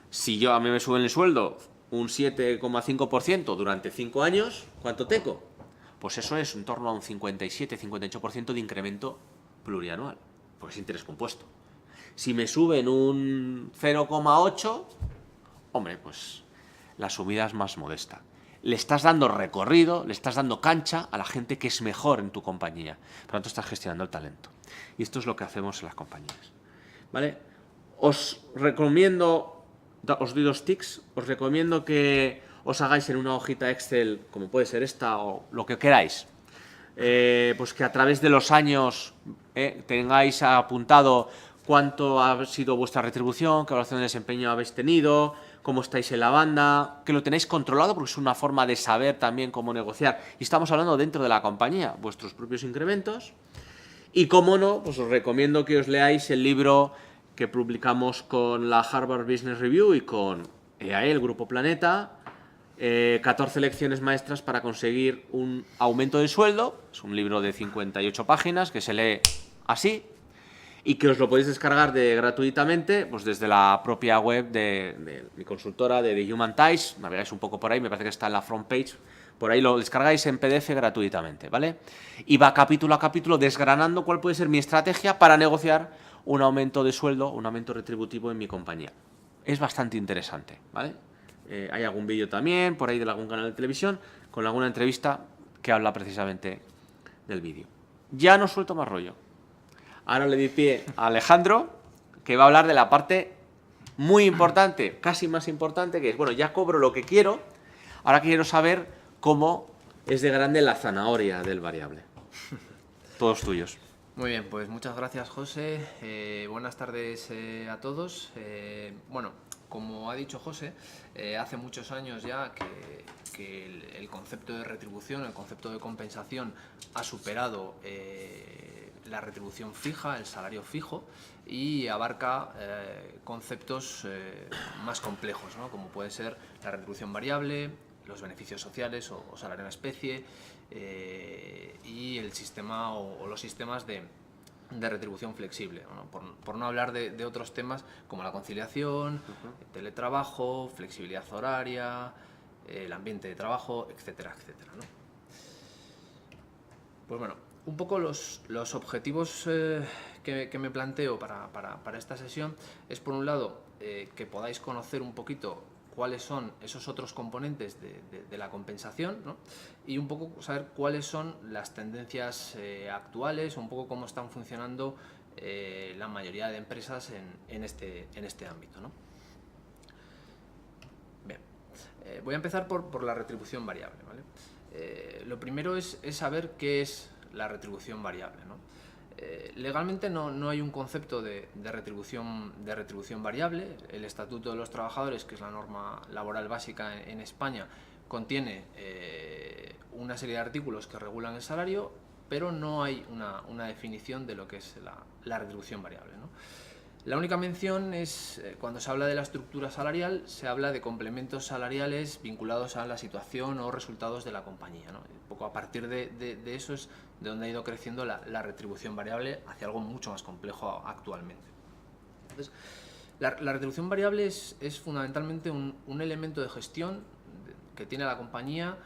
Si a mí me suben el sueldo un 7,5% durante 5 años, ¿cuánto tengo? Pues eso es en torno a un 57-58% de incremento plurianual, porque es interés compuesto. Si me suben un 0,8, hombre, pues la subida es más modesta. Le estás dando recorrido, le estás dando cancha a la gente que es mejor en tu compañía. Por lo tanto, estás gestionando el talento. Y esto es lo que hacemos en las compañías. ¿Vale? Os recomiendo, os doy 2 tics, os recomiendo que os hagáis en una hojita Excel, como puede ser esta o lo que queráis, pues que a través de los años tengáis apuntado cuánto ha sido vuestra retribución, qué evaluación de desempeño habéis tenido, cómo estáis en la banda, que lo tenéis controlado porque es una forma de saber también cómo negociar. Y estamos hablando dentro de la compañía, vuestros propios incrementos. Y cómo no, pues os recomiendo que os leáis el libro que publicamos con la Harvard Business Review y con EAE, el Grupo Planeta, 14 lecciones maestras para conseguir un aumento de sueldo. Es un libro de 58 páginas que se lee así y que os lo podéis descargar gratuitamente pues desde la propia web de mi consultora de The Human Ties. Navegáis un poco por ahí, me parece que está en la front page. Por ahí lo descargáis en PDF gratuitamente, ¿vale? Y va capítulo a capítulo desgranando cuál puede ser mi estrategia para negociar un aumento de sueldo, un aumento retributivo en mi compañía. Es bastante interesante, ¿vale? Hay algún vídeo también, por ahí de algún canal de televisión, con alguna entrevista que habla precisamente del vídeo. Ya no suelto más rollo. Ahora le doy pie a Alejandro, que va a hablar de la parte muy importante, casi más importante, que es, bueno, ya cobro lo que quiero, ahora quiero saber cómo es de grande la zanahoria del variable. Todos tuyos.
Muy bien, pues muchas gracias, José. Buenas tardes a todos. Bueno, como ha dicho José, hace muchos años ya que el concepto de retribución, el concepto de compensación ha superado la retribución fija, el salario fijo, y abarca conceptos más complejos, ¿no? Como puede ser la retribución variable, los beneficios sociales o salario en especie, y el sistema o los sistemas de retribución flexible, ¿no? Por no hablar de otros temas como la conciliación, teletrabajo, flexibilidad horaria, el ambiente de trabajo, etcétera, etcétera, ¿no? Pues bueno, un poco los objetivos que me planteo para esta sesión es, por un lado, que podáis conocer un poquito cuáles son esos otros componentes de la compensación, ¿no? Y un poco saber cuáles son las tendencias actuales, un poco cómo están funcionando la mayoría de empresas en este ámbito, ¿no? Bien, voy a empezar por la retribución variable, ¿vale? Lo primero es saber qué es la retribución variable, ¿no? Legalmente no hay un concepto de retribución variable. El Estatuto de los Trabajadores, que es la norma laboral básica en España, contiene una serie de artículos que regulan el salario, pero no hay una definición de lo que es la retribución variable, ¿no? La única mención es cuando se habla de la estructura salarial, se habla de complementos salariales vinculados a la situación o resultados de la compañía, ¿no? Un poco a partir de eso es de donde ha ido creciendo la retribución variable hacia algo mucho más complejo actualmente. Entonces, la retribución variable es fundamentalmente un elemento de gestión que tiene la compañía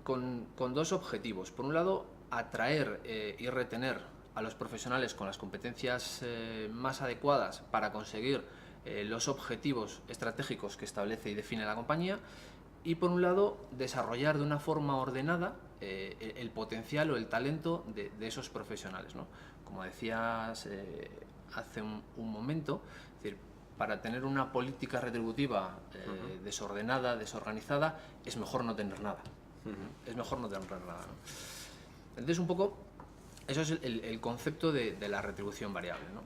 con dos objetivos. Por un lado, atraer y retener a los profesionales con las competencias más adecuadas para conseguir los objetivos estratégicos que establece y define la compañía, y por un lado desarrollar de una forma ordenada el potencial o el talento de esos profesionales, ¿no? Como decías hace un momento, es decir, para tener una política retributiva desordenada, desorganizada, es mejor no tener nada. Es mejor no tener nada, ¿no? Entonces, un poco, eso es el concepto de la retribución variable, ¿no?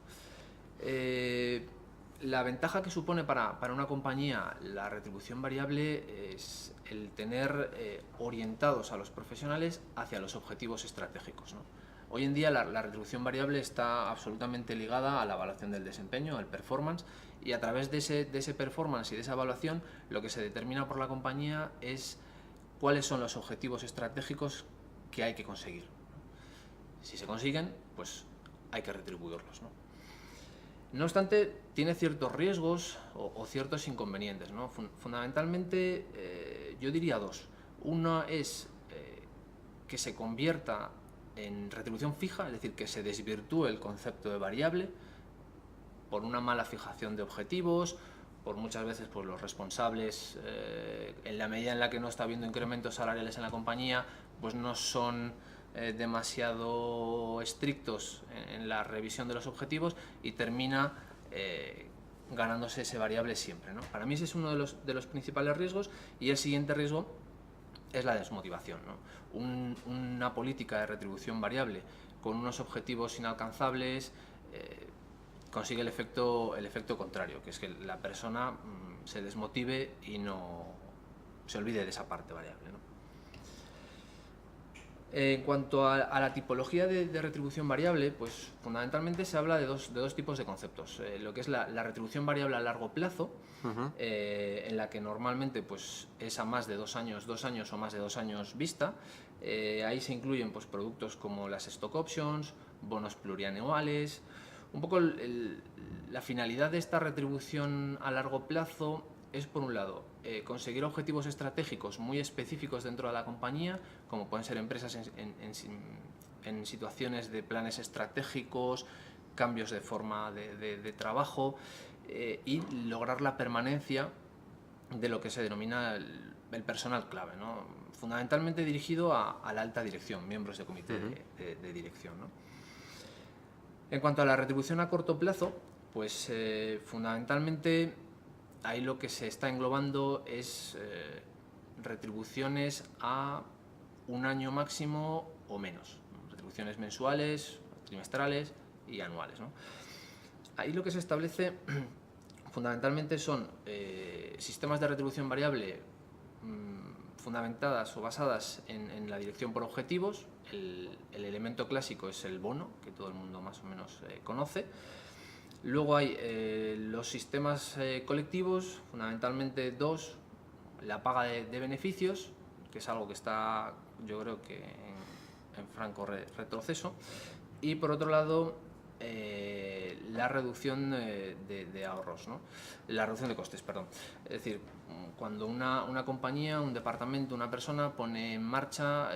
La ventaja que supone para una compañía la retribución variable es el tener orientados a los profesionales hacia los objetivos estratégicos, ¿no? Hoy en día la retribución variable está absolutamente ligada a la evaluación del desempeño, al performance, y a través de ese performance y de esa evaluación lo que se determina por la compañía es cuáles son los objetivos estratégicos que hay que conseguir. Si se consiguen, pues hay que retribuirlos, ¿no? No obstante, tiene ciertos riesgos o ciertos inconvenientes, ¿no? Fundamentalmente, yo diría dos. Una es que se convierta en retribución fija, es decir, que se desvirtúe el concepto de variable por una mala fijación de objetivos, por muchas veces pues, los responsables, en la medida en la que no está habiendo incrementos salariales en la compañía, pues no son demasiado estrictos en la revisión de los objetivos y termina ganándose ese variable siempre, ¿no? Para mí ese es uno de los principales riesgos, y el siguiente riesgo es la desmotivación, ¿no? Una política de retribución variable con unos objetivos inalcanzables consigue el efecto contrario, que es que la persona se desmotive y no se olvide de esa parte variable, ¿no? En cuanto a la tipología de retribución variable, pues fundamentalmente se habla de dos tipos de conceptos. Lo que es la retribución variable a largo plazo, en la que normalmente pues, es a más de 2 años o más de 2 años vista. Ahí se incluyen pues, productos como las stock options, bonos plurianuales. Un poco la finalidad de esta retribución a largo plazo es, por un lado, conseguir objetivos estratégicos muy específicos dentro de la compañía, como pueden ser empresas en situaciones de planes estratégicos, cambios de forma de trabajo, y lograr la permanencia de lo que se denomina el personal clave, ¿no? Fundamentalmente dirigido a la alta dirección, miembros de comité de dirección, ¿no? En cuanto a la retribución a corto plazo, pues fundamentalmente ahí lo que se está englobando es retribuciones a 1 año máximo o menos, retribuciones mensuales, trimestrales y anuales, ¿no? Ahí lo que se establece fundamentalmente son sistemas de retribución variable fundamentadas o basadas en la dirección por objetivos. El elemento clásico es el bono, que todo el mundo más o menos conoce. Luego hay los sistemas colectivos, fundamentalmente dos: la paga de beneficios, que es algo que está, yo creo que en franco retroceso, y por otro lado la reducción de ahorros, ¿no? La reducción de costes, perdón. Es decir, cuando una compañía, un departamento, una persona pone en marcha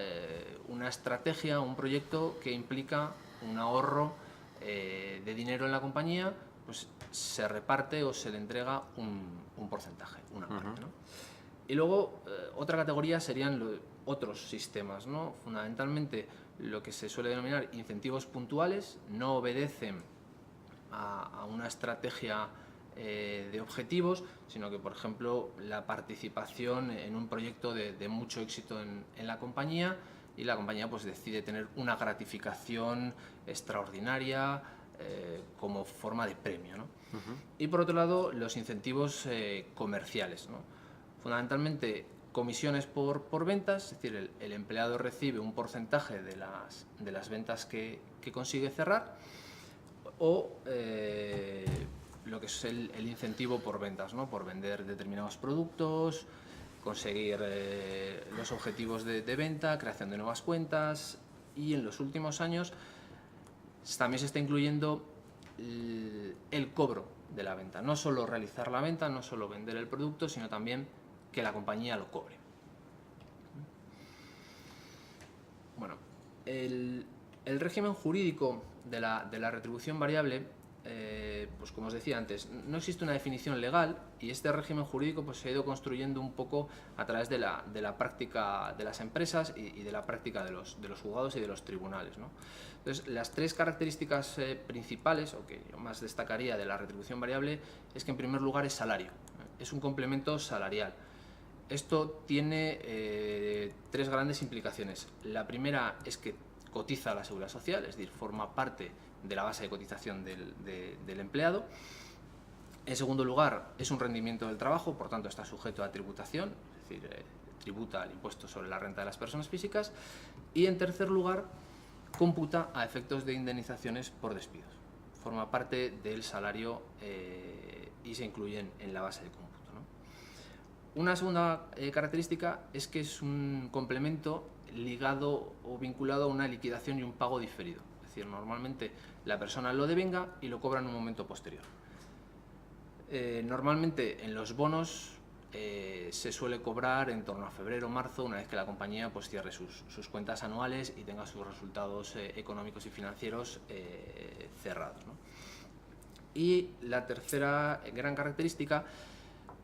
una estrategia, un proyecto que implica un ahorro de dinero en la compañía, pues se reparte o se le entrega un porcentaje, una parte, ¿no? Y luego otra categoría serían otros sistemas, ¿no? Fundamentalmente lo que se suele denominar incentivos puntuales, no obedecen a una estrategia de objetivos, sino que, por ejemplo, la participación en un proyecto de mucho éxito en la compañía, y la compañía pues decide tener una gratificación extraordinaria como forma de premio, ¿no? Y por otro lado, los incentivos comerciales, ¿no? Fundamentalmente comisiones por ventas, es decir, el empleado recibe un porcentaje de las ventas que consigue cerrar, o lo que es el incentivo por ventas, ¿no? Por vender determinados productos, conseguir los objetivos de venta, creación de nuevas cuentas, y en los últimos años también se está incluyendo el cobro de la venta. No solo realizar la venta, no solo vender el producto, sino también que la compañía lo cobre. Bueno, el régimen jurídico de la retribución variable pues como os decía antes, no existe una definición legal y este régimen jurídico pues, se ha ido construyendo un poco a través de la práctica de las empresas y de la práctica de los juzgados y de los tribunales, ¿no? Entonces, las tres características principales, o que yo más destacaría de la retribución variable, es que en primer lugar es salario, es un complemento salarial. Esto tiene tres grandes implicaciones. La primera es que cotiza a la Seguridad Social, es decir, forma parte de la base de cotización del empleado. En segundo lugar, es un rendimiento del trabajo, por tanto está sujeto a tributación, es decir, tributa el impuesto sobre la renta de las personas físicas. Y en tercer lugar, cómputa a efectos de indemnizaciones por despidos. Forma parte del salario y se incluye en la base de cómputo, ¿no? Una segunda característica es que es un complemento ligado o vinculado a una liquidación y un pago diferido. Es decir, normalmente la persona lo devenga y lo cobra en un momento posterior. Normalmente en los bonos se suele cobrar en torno a febrero o marzo, una vez que la compañía pues, cierre sus cuentas anuales y tenga sus resultados económicos y financieros cerrados, ¿no? Y la tercera gran característica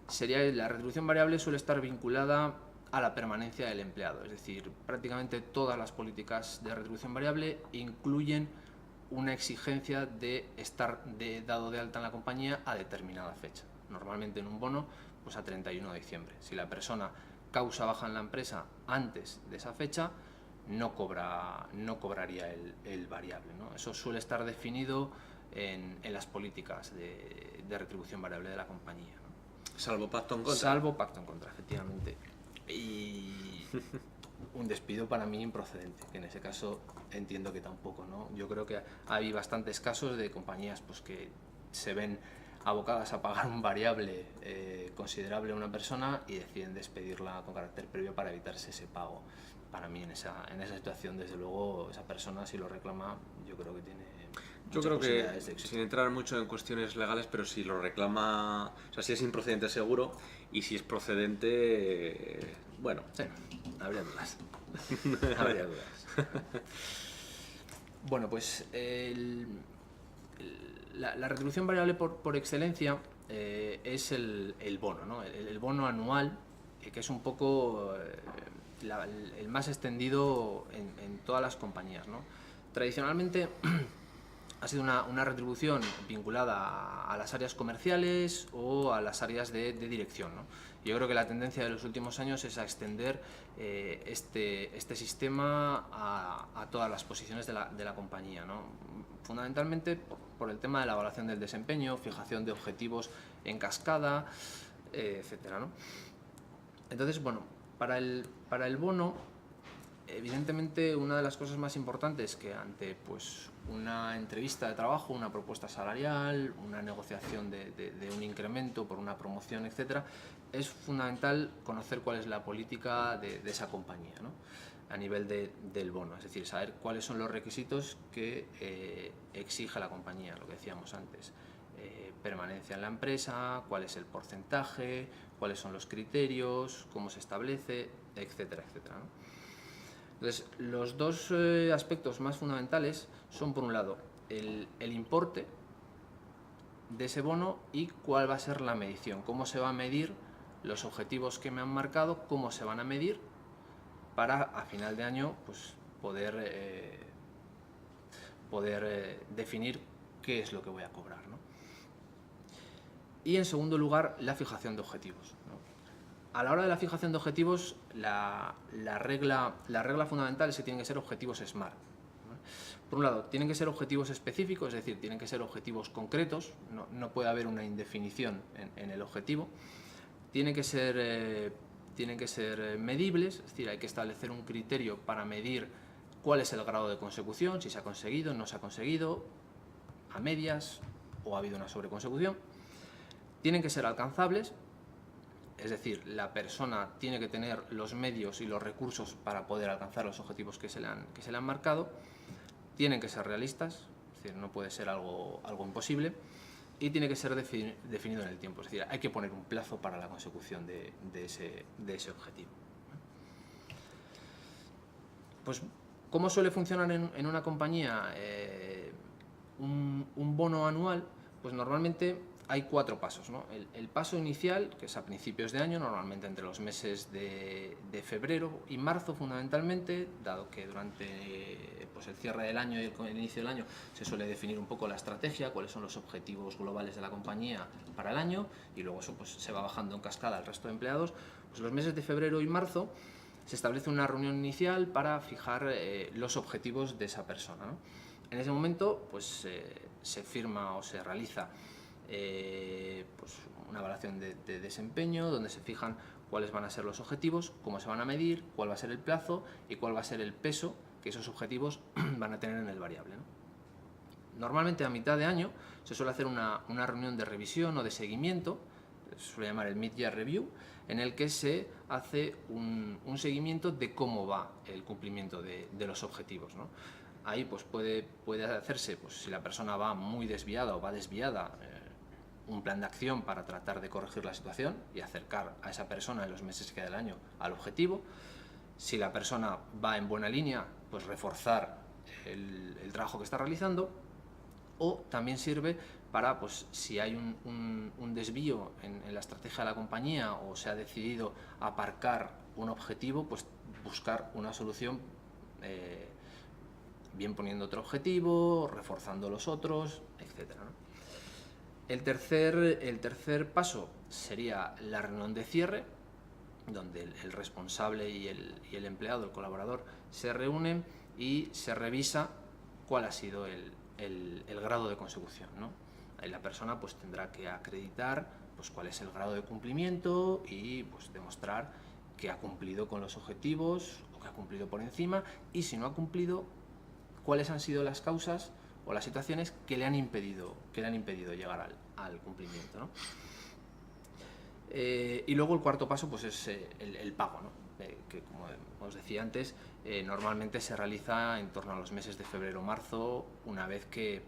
sería que la retribución variable suele estar vinculada a la permanencia del empleado, es decir, prácticamente todas las políticas de retribución variable incluyen una exigencia de estar dado de alta en la compañía a determinada fecha, normalmente en un bono pues a 31 de diciembre. Si la persona causa baja en la empresa antes de esa fecha, no cobraría el variable, ¿no? Eso suele estar definido en las políticas de retribución variable de la compañía, ¿no?
Salvo pacto en contra.
Salvo pacto en contra, efectivamente. Y un despido para mí improcedente, que en ese caso entiendo que tampoco, ¿no? Yo creo que hay bastantes casos de compañías pues, que se ven abocadas a pagar un variable considerable a una persona y deciden despedirla con carácter previo para evitarse ese pago. Para mí en esa situación, desde luego, esa persona si lo reclama, yo creo que tiene
Yo creo que, sin entrar mucho en cuestiones legales, pero si lo reclama, o sea, si es improcedente seguro, y si es procedente, bueno.
Sí, habría dudas. Habría dudas. Bueno, pues la retribución variable por excelencia es el bono, ¿no? El bono anual, que es un poco el más extendido en todas las compañías, ¿no? Tradicionalmente ha sido una retribución vinculada a las áreas comerciales o a las áreas de dirección, ¿no? Yo creo que la tendencia de los últimos años es a extender este sistema a todas las posiciones de la compañía, ¿no? Fundamentalmente por el tema de la evaluación del desempeño, fijación de objetivos en cascada, etcétera, ¿no? Entonces, bueno, para el bono, evidentemente una de las cosas más importantes que ante pues, una entrevista de trabajo, una propuesta salarial, una negociación de un incremento por una promoción, etcétera, es fundamental conocer cuál es la política de esa compañía, ¿no? A nivel del bono, es decir, saber cuáles son los requisitos que exige la compañía, lo que decíamos antes, permanencia en la empresa, cuál es el porcentaje, cuáles son los criterios, cómo se establece, etcétera, etcétera, ¿no? Entonces, los dos aspectos más fundamentales son, por un lado, el importe de ese bono y cuál va a ser la medición, cómo se va a medir los objetivos que me han marcado, cómo se van a medir para a final de año pues, poder definir qué es lo que voy a cobrar, ¿no? Y en segundo lugar, la fijación de objetivos, ¿no? A la hora de la fijación de objetivos, la regla fundamental es que tienen que ser objetivos SMART, ¿no? Por un lado, tienen que ser objetivos específicos, es decir, tienen que ser objetivos concretos, no puede haber una indefinición en el objetivo. Tienen que ser medibles, es decir, hay que establecer un criterio para medir cuál es el grado de consecución, si se ha conseguido, no se ha conseguido, a medias o ha habido una sobreconsecución. Tienen que ser alcanzables, es decir, la persona tiene que tener los medios y los recursos para poder alcanzar los objetivos que se le han marcado. Tienen que ser realistas, es decir, no puede ser algo imposible. Y tiene que ser definido en el tiempo, es decir, hay que poner un plazo para la consecución de ese objetivo. Pues, ¿cómo suele funcionar en una compañía? un bono anual, pues normalmente hay 4 pasos, ¿no? El paso inicial, que es a principios de año, normalmente entre los meses de febrero y marzo fundamentalmente, dado que durante pues, el cierre del año y el inicio del año se suele definir un poco la estrategia, cuáles son los objetivos globales de la compañía para el año, y luego eso pues, se va bajando en cascada al resto de empleados. Pues los meses de febrero y marzo se establece una reunión inicial para fijar los objetivos de esa persona, ¿no? En ese momento pues, se firma o se realiza pues una evaluación de desempeño donde se fijan cuáles van a ser los objetivos, cómo se van a medir, cuál va a ser el plazo y cuál va a ser el peso que esos objetivos van a tener en el variable, ¿no? Normalmente a mitad de año se suele hacer una reunión de revisión o de seguimiento, se suele llamar el mid-year review, en el que se hace un seguimiento de cómo va el cumplimiento de los objetivos, ¿no? Ahí pues puede hacerse, pues, si la persona va muy desviada o va desviada, un plan de acción para tratar de corregir la situación y acercar a esa persona en los meses que queda del año al objetivo. Si la persona va en buena línea, pues reforzar el trabajo que está realizando, o también sirve para, pues, si hay un desvío en la estrategia de la compañía o se ha decidido aparcar un objetivo, pues buscar una solución, bien poniendo otro objetivo, reforzando los otros, etc., ¿no? El tercer paso sería la reunión de cierre, donde el responsable y el empleado, el colaborador, se reúnen y se revisa cuál ha sido el grado de consecución, ¿no? Ahí la persona pues, tendrá que acreditar pues, cuál es el grado de cumplimiento y pues, demostrar que ha cumplido con los objetivos o que ha cumplido por encima, y si no ha cumplido, cuáles han sido las causas o las situaciones que le han impedido llegar al cumplimiento, ¿no? Y luego el cuarto paso pues, es el pago, ¿no? Que como os decía antes, normalmente se realiza en torno a los meses de febrero o marzo, una vez que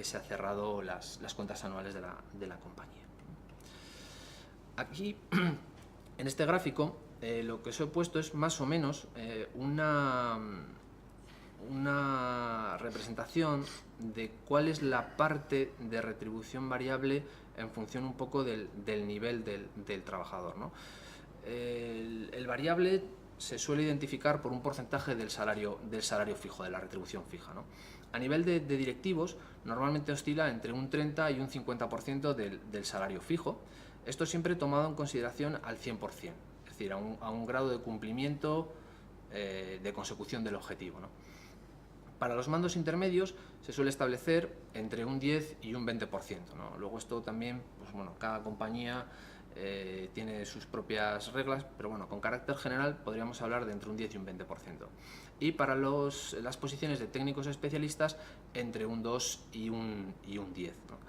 se han cerrado las cuentas anuales de la compañía. Aquí, en este gráfico, lo que os he puesto es más o menos una representación de cuál es la parte de retribución variable en función un poco del nivel del trabajador, ¿no? El variable se suele identificar por un porcentaje del salario fijo, de la retribución fija, ¿no? A nivel de directivos, normalmente oscila entre un 30 y un 50% del salario fijo. Esto siempre tomado en consideración al 100%, es decir, a un grado de cumplimiento de consecución del objetivo, ¿no? Para los mandos intermedios se suele establecer entre un 10 y un 20%, ¿no? Luego esto también, pues bueno, cada compañía tiene sus propias reglas, pero bueno, con carácter general podríamos hablar de entre un 10 y un 20%. Y para las posiciones de técnicos especialistas, entre un 2 y un 10, ¿no?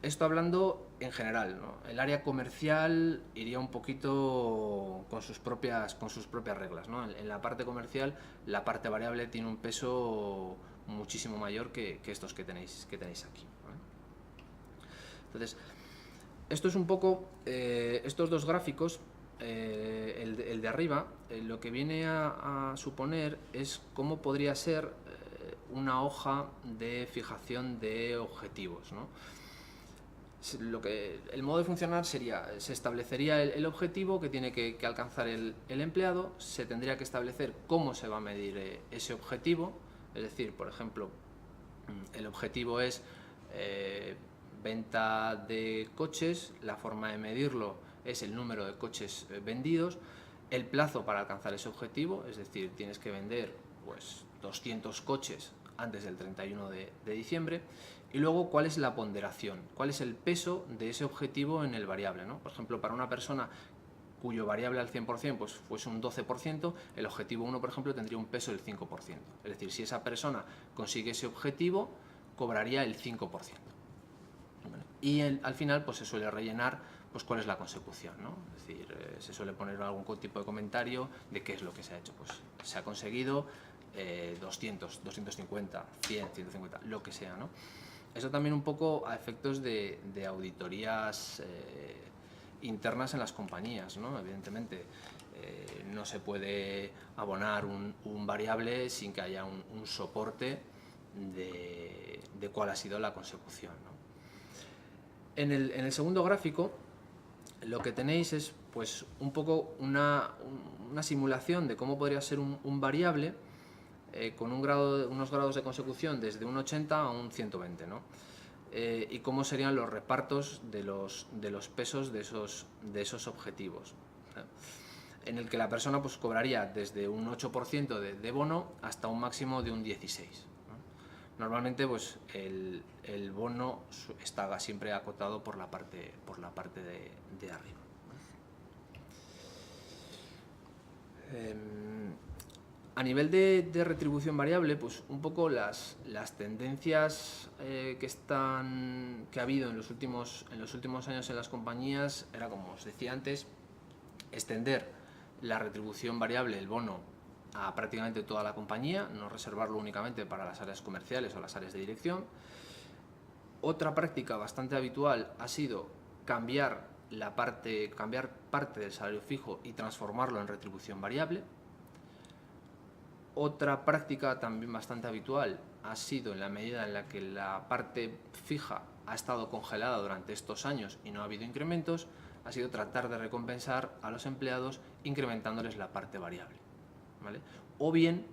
Esto hablando en general, ¿no? El área comercial iría un poquito con sus propias reglas, ¿no? En la parte comercial, la parte variable tiene un peso muchísimo mayor que estos que tenéis aquí, ¿vale? Entonces, esto es un poco, estos dos gráficos, el de arriba, lo que viene a suponer es cómo podría ser una hoja de fijación de objetivos, ¿no? El modo de funcionar sería, se establecería el objetivo que tiene que alcanzar el empleado, se tendría que establecer cómo se va a medir ese objetivo, es decir, por ejemplo, el objetivo es venta de coches, la forma de medirlo es el número de coches vendidos, el plazo para alcanzar ese objetivo, es decir, tienes que vender pues 200 coches antes del 31 de diciembre, y luego cuál es la ponderación, cuál es el peso de ese objetivo en el variable, ¿no? Por ejemplo, para una persona cuyo variable al 100% pues fuese un 12%, el objetivo 1, por ejemplo, tendría un peso del 5%. Es decir, si esa persona consigue ese objetivo, cobraría el 5%. ¿Vale? Y al final pues se suele rellenar pues cuál es la consecución, ¿no? Es decir, se suele poner algún tipo de comentario de qué es lo que se ha hecho. Pues se ha conseguido 200, 250, 100, 150, lo que sea, ¿no? Eso también un poco a efectos de auditorías internas en las compañías, ¿no? Evidentemente no se puede abonar un variable sin que haya un soporte de cuál ha sido la consecución, ¿no? En el segundo gráfico lo que tenéis es pues un poco una simulación de cómo podría ser un variable con unos grados de consecución desde un 80 a un 120, ¿no? Y cómo serían los repartos de los pesos de esos objetivos, ¿no? En el que la persona pues cobraría desde un 8% de bono hasta un máximo de un 16%, ¿no? Normalmente pues el bono está siempre acotado por la parte de arriba. A nivel de retribución variable, pues un poco las tendencias que ha habido en los últimos años en las compañías era, como os decía antes, extender la retribución variable, el bono, a prácticamente toda la compañía, no reservarlo únicamente para las áreas comerciales o las áreas de dirección. Otra práctica bastante habitual ha sido cambiar parte del salario fijo y transformarlo en retribución variable. Otra práctica también bastante habitual ha sido, en la medida en la que la parte fija ha estado congelada durante estos años y no ha habido incrementos, ha sido tratar de recompensar a los empleados incrementándoles la parte variable, ¿vale? O bien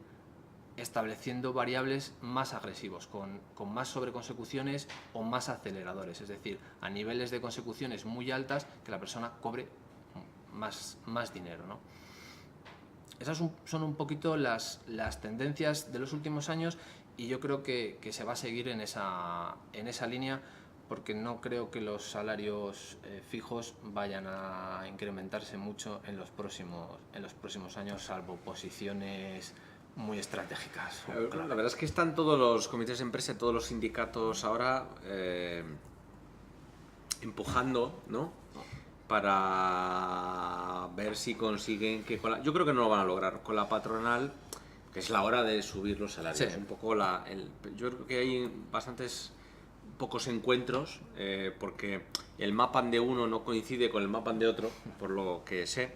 estableciendo variables más agresivos, con más sobreconsecuciones o más aceleradores, es decir, a niveles de consecuciones muy altas que la persona cobre más dinero, ¿no? Esas son un poquito las tendencias de los últimos años, y yo creo que se va a seguir en esa línea, porque no creo que los salarios fijos vayan a incrementarse mucho en los próximos años, salvo posiciones muy estratégicas.
La verdad es que están todos los comités de empresa, todos los sindicatos ahora empujando, ¿no?, para ver si consiguen que yo creo que no lo van a lograr con la patronal, que es la hora de subir los salarios.
Sí.
Un poco yo creo que hay pocos encuentros, porque el mapan de uno no coincide con el mapan de otro, por lo que sé.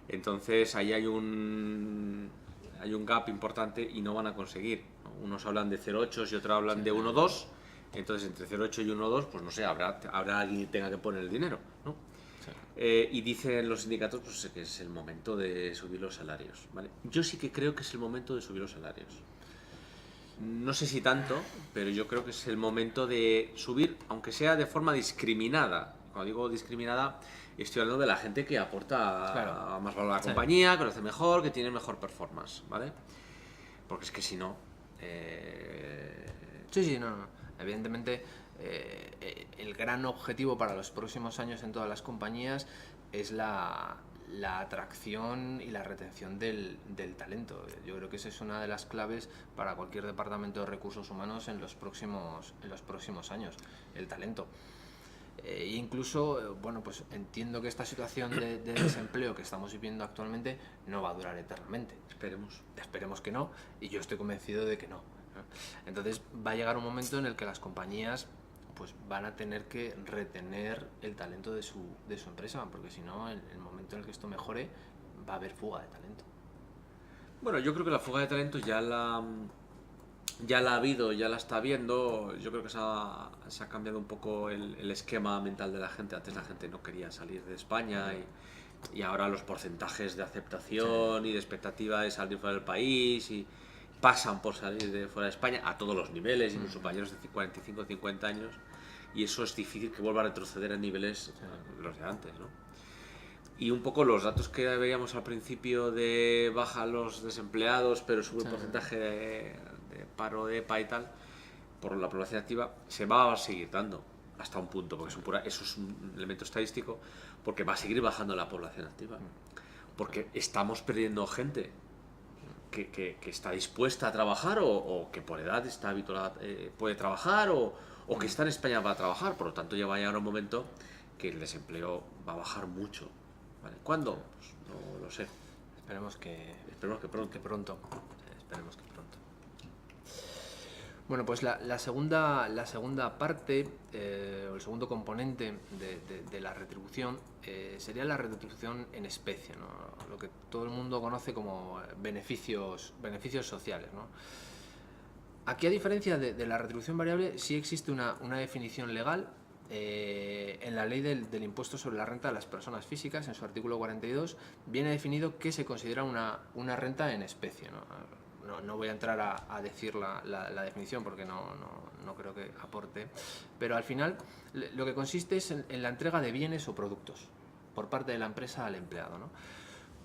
Entonces ahí hay un gap importante y no van a conseguir, ¿no? Unos hablan de 0,8 y otros hablan de 1,2. Entonces entre 0,8 y 1,2, pues no sé, habrá alguien que tenga que poner el dinero, ¿no? Sí. Y dicen los sindicatos pues, que es el momento de subir los salarios, ¿vale? Yo sí que creo que es el momento de subir los salarios. No sé si tanto, pero yo creo que es el momento de subir, aunque sea de forma discriminada. Cuando digo discriminada, estoy hablando de la gente que aporta, claro, más valor a la compañía, que lo hace mejor, que tiene mejor performance, ¿vale? Porque es que si no...
Sí, no. Evidentemente, el gran objetivo para los próximos años en todas las compañías es la atracción y la retención del talento. Yo creo que esa es una de las claves para cualquier departamento de recursos humanos en los próximos años, el talento. Incluso, bueno, pues entiendo que esta situación de desempleo que estamos viviendo actualmente no va a durar eternamente. Esperemos que no, y yo estoy convencido de que no. Entonces va a llegar un momento en el que las compañías pues van a tener que retener el talento de su empresa, porque si no, en el momento en el que esto mejore, va a haber fuga de talento.
Bueno, yo creo que la fuga de talento ya la ha habido, ya la está habiendo. Yo creo que se ha cambiado un poco el esquema mental de la gente. Antes la gente no quería salir de España y ahora los porcentajes de aceptación y de expectativa de salir fuera del país y pasan por salir de fuera de España a todos los niveles, incluso compañeros de 45 o 50 años, y eso es difícil que vuelva a retroceder a niveles de los de antes, ¿no? Y un poco los datos que veíamos al principio de baja los desempleados, pero sube el porcentaje de paro de EPA y tal, por la población activa, se va a seguir dando hasta un punto, porque eso es un elemento estadístico, porque va a seguir bajando la población activa, porque estamos perdiendo gente que está dispuesta a trabajar o que por edad está habituada, puede trabajar o que está en España para trabajar. Por lo tanto, ya va a llegar un momento que el desempleo va a bajar mucho, ¿vale? ¿Cuándo? Pues no lo sé.
Esperemos que pronto. Esperemos que pronto. Bueno, pues la segunda parte, o el segundo componente de la retribución sería la retribución en especie, ¿no? Lo que todo el mundo conoce como beneficios sociales, ¿no? Aquí, a diferencia de la retribución variable, sí existe una definición legal en la ley del impuesto sobre la renta de las personas físicas. En su artículo 42 viene definido qué se considera una renta en especie, ¿no? No voy a entrar a decir la definición porque no creo que aporte, pero al final lo que consiste es en la entrega de bienes o productos por parte de la empresa al empleado, ¿no?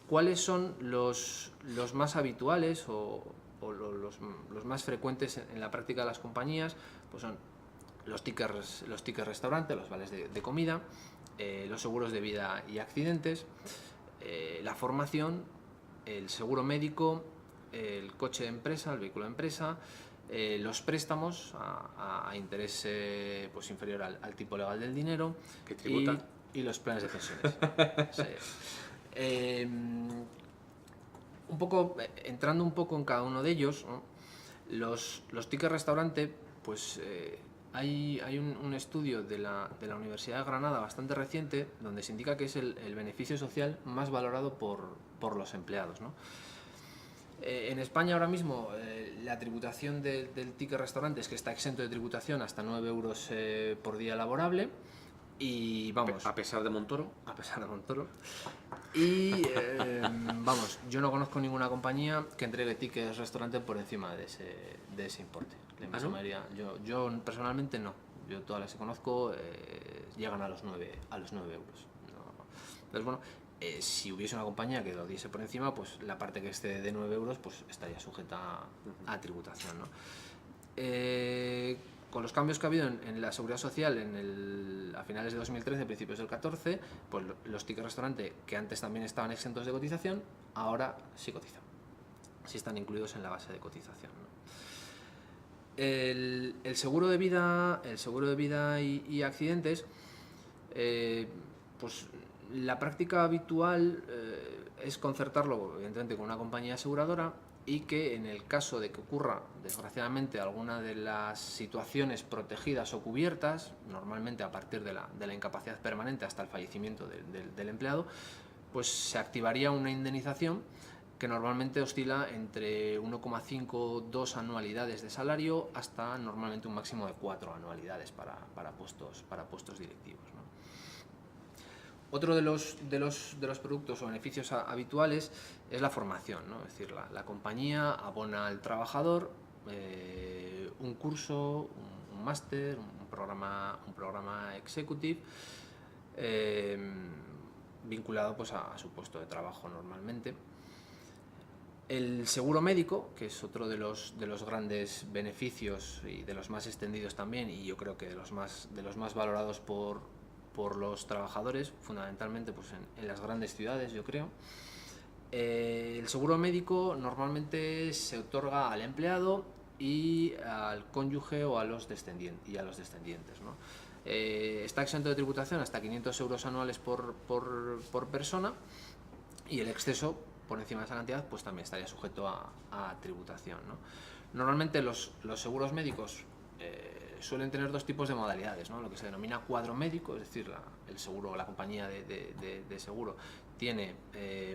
¿Cuáles son los más habituales o los más frecuentes en la práctica de las compañías? Pues son los tickets restaurante, los vales de comida, los seguros de vida y accidentes, la formación, el seguro médico, el coche de empresa, el vehículo de empresa, los préstamos a interés pues inferior al tipo legal del dinero,
que tributan,
y los planes de pensiones. Sí. Un poco, entrando un poco en cada uno de ellos, ¿no? Los tickets restaurante, pues hay un estudio de la Universidad de Granada bastante reciente donde se indica que es el beneficio social más valorado por los empleados, ¿no? En España ahora mismo la tributación del ticket restaurante es que está exento de tributación hasta 9 euros por día laborable. Y vamos,
a pesar de Montoro.
A pesar de Montoro. Y vamos, yo no conozco ninguna compañía que entregue tickets restaurante por encima de ese importe. La inmensa mayoría, yo personalmente no. Yo todas las que conozco llegan a los 9 euros. No. Entonces, bueno, si hubiese una compañía que lo diese por encima, pues la parte que esté de 9 euros pues estaría sujeta a tributación, ¿no? Con los cambios que ha habido en la seguridad social a finales de 2013, principios del 2014, pues los tickets restaurante, que antes también estaban exentos de cotización, ahora sí cotizan. Sí están incluidos en la base de cotización, ¿no? El seguro de vida y accidentes, pues la práctica habitual es concertarlo, evidentemente, con una compañía aseguradora, y que en el caso de que ocurra, desgraciadamente, alguna de las situaciones protegidas o cubiertas, normalmente a partir de la incapacidad permanente hasta el fallecimiento del empleado, pues se activaría una indemnización que normalmente oscila entre 1,5-2 anualidades de salario hasta normalmente un máximo de 4 anualidades para puestos directivos, ¿no? Otro de los productos o beneficios habituales es la formación, ¿no? Es decir, la compañía abona al trabajador un curso, un máster, un programa executive vinculado pues a su puesto de trabajo normalmente. El seguro médico, que es otro de los grandes beneficios y de los más extendidos también, y yo creo que de los más valorados por los trabajadores, fundamentalmente pues en las grandes ciudades, yo creo. El seguro médico normalmente se otorga al empleado y al cónyuge o a los descendientes, ¿no? Está exento de tributación hasta 500 euros anuales por persona, y el exceso por encima de esa cantidad pues también estaría sujeto a tributación, ¿no? Normalmente los seguros médicos suelen tener dos tipos de modalidades, ¿no? Lo que se denomina cuadro médico, es decir, la compañía de seguro tiene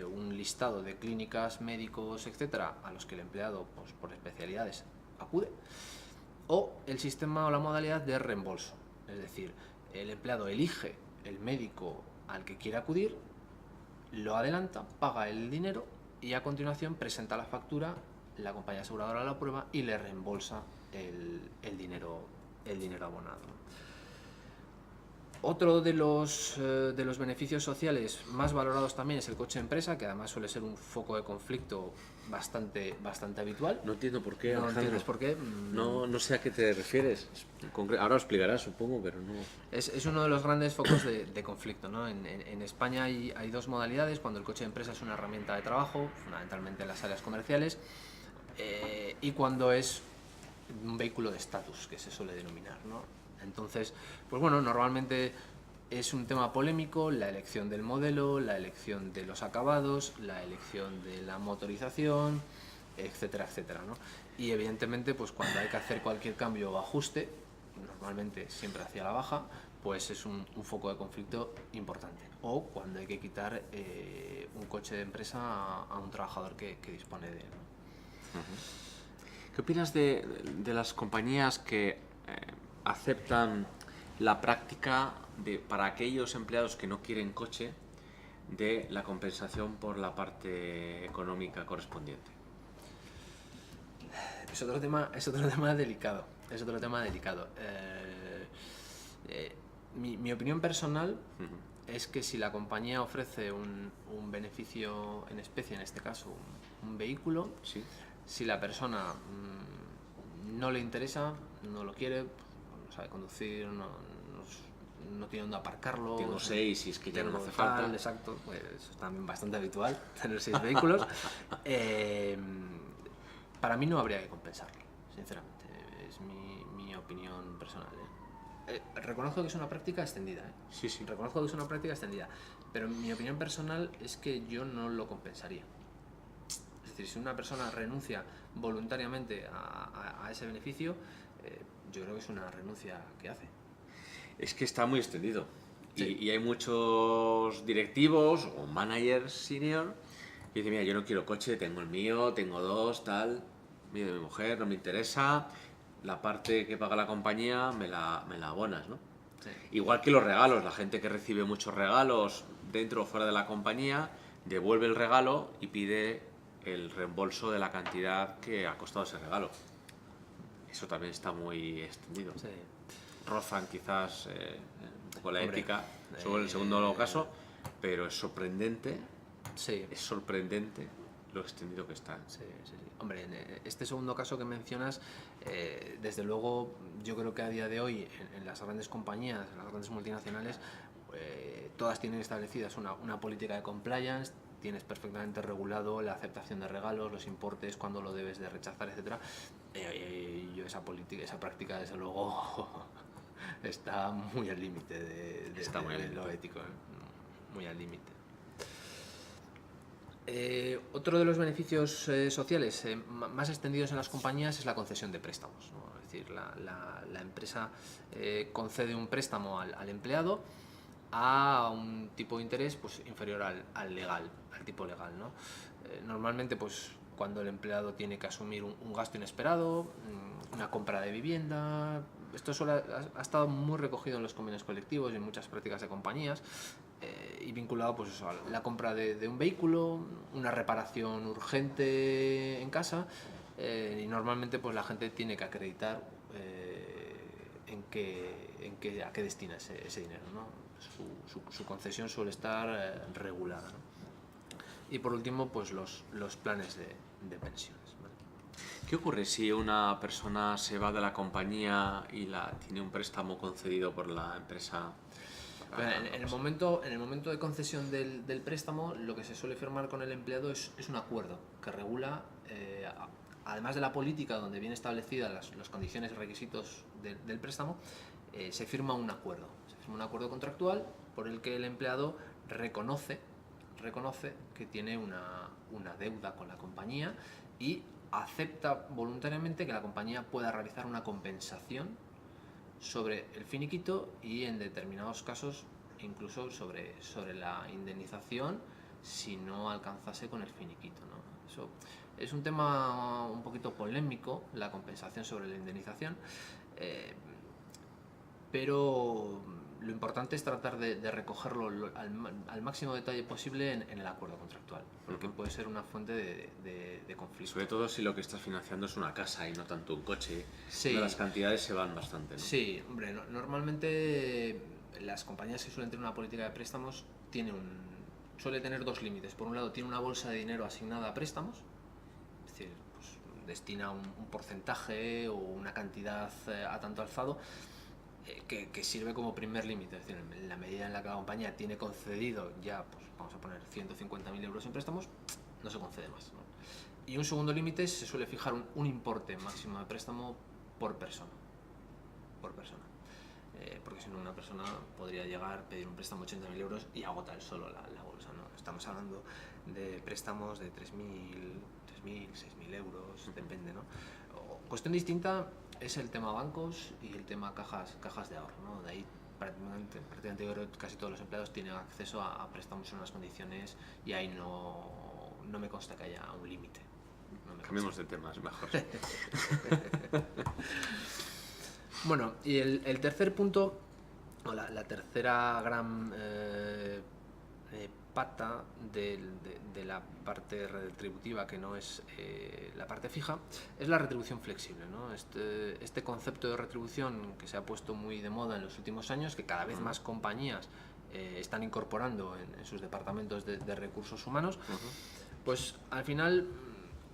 un listado de clínicas, médicos, etcétera, a los que el empleado pues, por especialidades acude, o el sistema o la modalidad de reembolso, es decir, el empleado elige el médico al que quiere acudir, lo adelanta, paga el dinero y a continuación presenta la factura, la compañía aseguradora la aprueba y le reembolsa el dinero abonado. Otro de los beneficios sociales más valorados también es el coche de empresa, que además suele ser un foco de conflicto bastante habitual.
No entiendo por qué,
Alejandro. ¿No entiendes por qué?
No sé a qué te refieres. Ahora lo explicarás, supongo, pero no...
Es uno de los grandes focos de conflicto, ¿no? En España hay dos modalidades: cuando el coche de empresa es una herramienta de trabajo, fundamentalmente en las áreas comerciales, y cuando es un vehículo de estatus, que se suele denominar, ¿no? Entonces, pues bueno, normalmente es un tema polémico la elección del modelo, la elección de los acabados, la elección de la motorización, etcétera, etcétera, ¿no? Y evidentemente, pues cuando hay que hacer cualquier cambio o ajuste, normalmente siempre hacia la baja, pues es un foco de conflicto importante. O cuando hay que quitar un coche de empresa a un trabajador que dispone de él, ¿no?
¿Qué opinas de las compañías que aceptan la práctica para aquellos empleados que no quieren coche, de la compensación por la parte económica correspondiente?
Es otro tema delicado. Es otro tema delicado. Mi opinión personal es que si la compañía ofrece un beneficio en especie, en este caso un vehículo,
Sí.
si la persona no le interesa, no lo quiere, no sabe conducir, no tiene dónde aparcarlo.
Tengo 6 y es que ya no me hace
tal,
falta.
Exacto, pues eso es también bastante habitual, tener 6 vehículos. Para mí no habría que compensarlo, sinceramente. Es mi opinión personal. Reconozco que es una práctica extendida.
Sí, sí.
Reconozco que es una práctica extendida. Pero mi opinión personal es que yo no lo compensaría. Es decir, si una persona renuncia voluntariamente a ese beneficio, yo creo que es una renuncia que hace.
Es que está muy extendido.
Sí.
Y hay muchos directivos o managers senior que dicen, mira, yo no quiero coche, tengo el mío, tengo 2, tal. Mira, mi mujer no me interesa, la parte que paga la compañía me la abonas, ¿no?
Sí.
Igual que los regalos, la gente que recibe muchos regalos dentro o fuera de la compañía, devuelve el regalo y pide el reembolso de la cantidad que ha costado ese regalo. Eso también está muy extendido.
Sí.
Rozan quizás un poco la
Hombre,
ética sobre el segundo caso, pero es sorprendente
Sí.
lo extendido que está.
Sí. Hombre, en este segundo caso que mencionas, desde luego yo creo que a día de hoy en las grandes compañías, en las grandes multinacionales, todas tienen establecidas una política de compliance, tienes perfectamente regulado la aceptación de regalos, los importes, cuándo lo debes de rechazar, etcétera. Yo esa práctica desde luego está muy al límite de lo ético, muy al límite. Otro de los beneficios sociales más extendidos en las compañías es la concesión de préstamos, ¿no? Es decir, la empresa concede un préstamo al empleado a un tipo de interés pues, inferior al legal, al tipo legal, ¿no? Normalmente, pues, cuando el empleado tiene que asumir un gasto inesperado, una compra de vivienda, esto ha estado muy recogido en los convenios colectivos y en muchas prácticas de compañías, y vinculado pues eso, a la compra de un vehículo, una reparación urgente en casa, y normalmente pues la gente tiene que acreditar a qué destina ese dinero, ¿no? Su concesión suele estar regulada, ¿no? Y por último pues los planes de pensiones, ¿vale?
¿Qué ocurre si una persona se va de la compañía y tiene un préstamo concedido por la empresa?
En el momento de concesión del préstamo, lo que se suele firmar con el empleado es un acuerdo que regula, además de la política donde vienen establecidas las condiciones y requisitos del préstamo, se firma un acuerdo. Se firma un acuerdo contractual por el que el empleado reconoce que tiene una deuda con la compañía y acepta voluntariamente que la compañía pueda realizar una compensación sobre el finiquito y en determinados casos incluso sobre la indemnización si no alcanzase con el finiquito, ¿no? Eso es un tema un poquito polémico, la compensación sobre la indemnización, pero lo importante es tratar de recogerlo al máximo detalle posible en el acuerdo contractual, porque puede ser una fuente de conflicto.
Sobre todo si lo que estás financiando es una casa y no tanto un coche,
Sí.
Las cantidades se van bastante, ¿no?
Sí, hombre, normalmente las compañías que suelen tener una política de préstamos suele tener dos límites. Por un lado, tiene una bolsa de dinero asignada a préstamos, es decir, pues, destina un porcentaje o una cantidad a tanto alzado, que sirve como primer límite. Es decir, en la medida en la que la compañía tiene concedido ya, pues vamos a poner 150.000 euros en préstamos, no se concede más, ¿no? Y un segundo límite, se suele fijar un importe máximo de préstamo por persona. Porque si no, una persona podría llegar, pedir un préstamo de 80.000 euros y agotar solo la bolsa, ¿no? Estamos hablando de préstamos de 3.000, 6.000 euros, depende, ¿no? Cuestión distinta es el tema bancos y el tema cajas de ahorro, ¿no? De ahí prácticamente yo creo que casi todos los empleados tienen acceso a préstamos en unas condiciones y ahí no me consta que haya un límite.
Cambiemos de temas, mejor.
Bueno, y el tercer punto, o la tercera gran pata de la parte retributiva, que no es la parte fija, es la retribución flexible, ¿no? Este concepto de retribución que se ha puesto muy de moda en los últimos años, que cada vez más compañías están incorporando en sus departamentos de recursos humanos, pues al final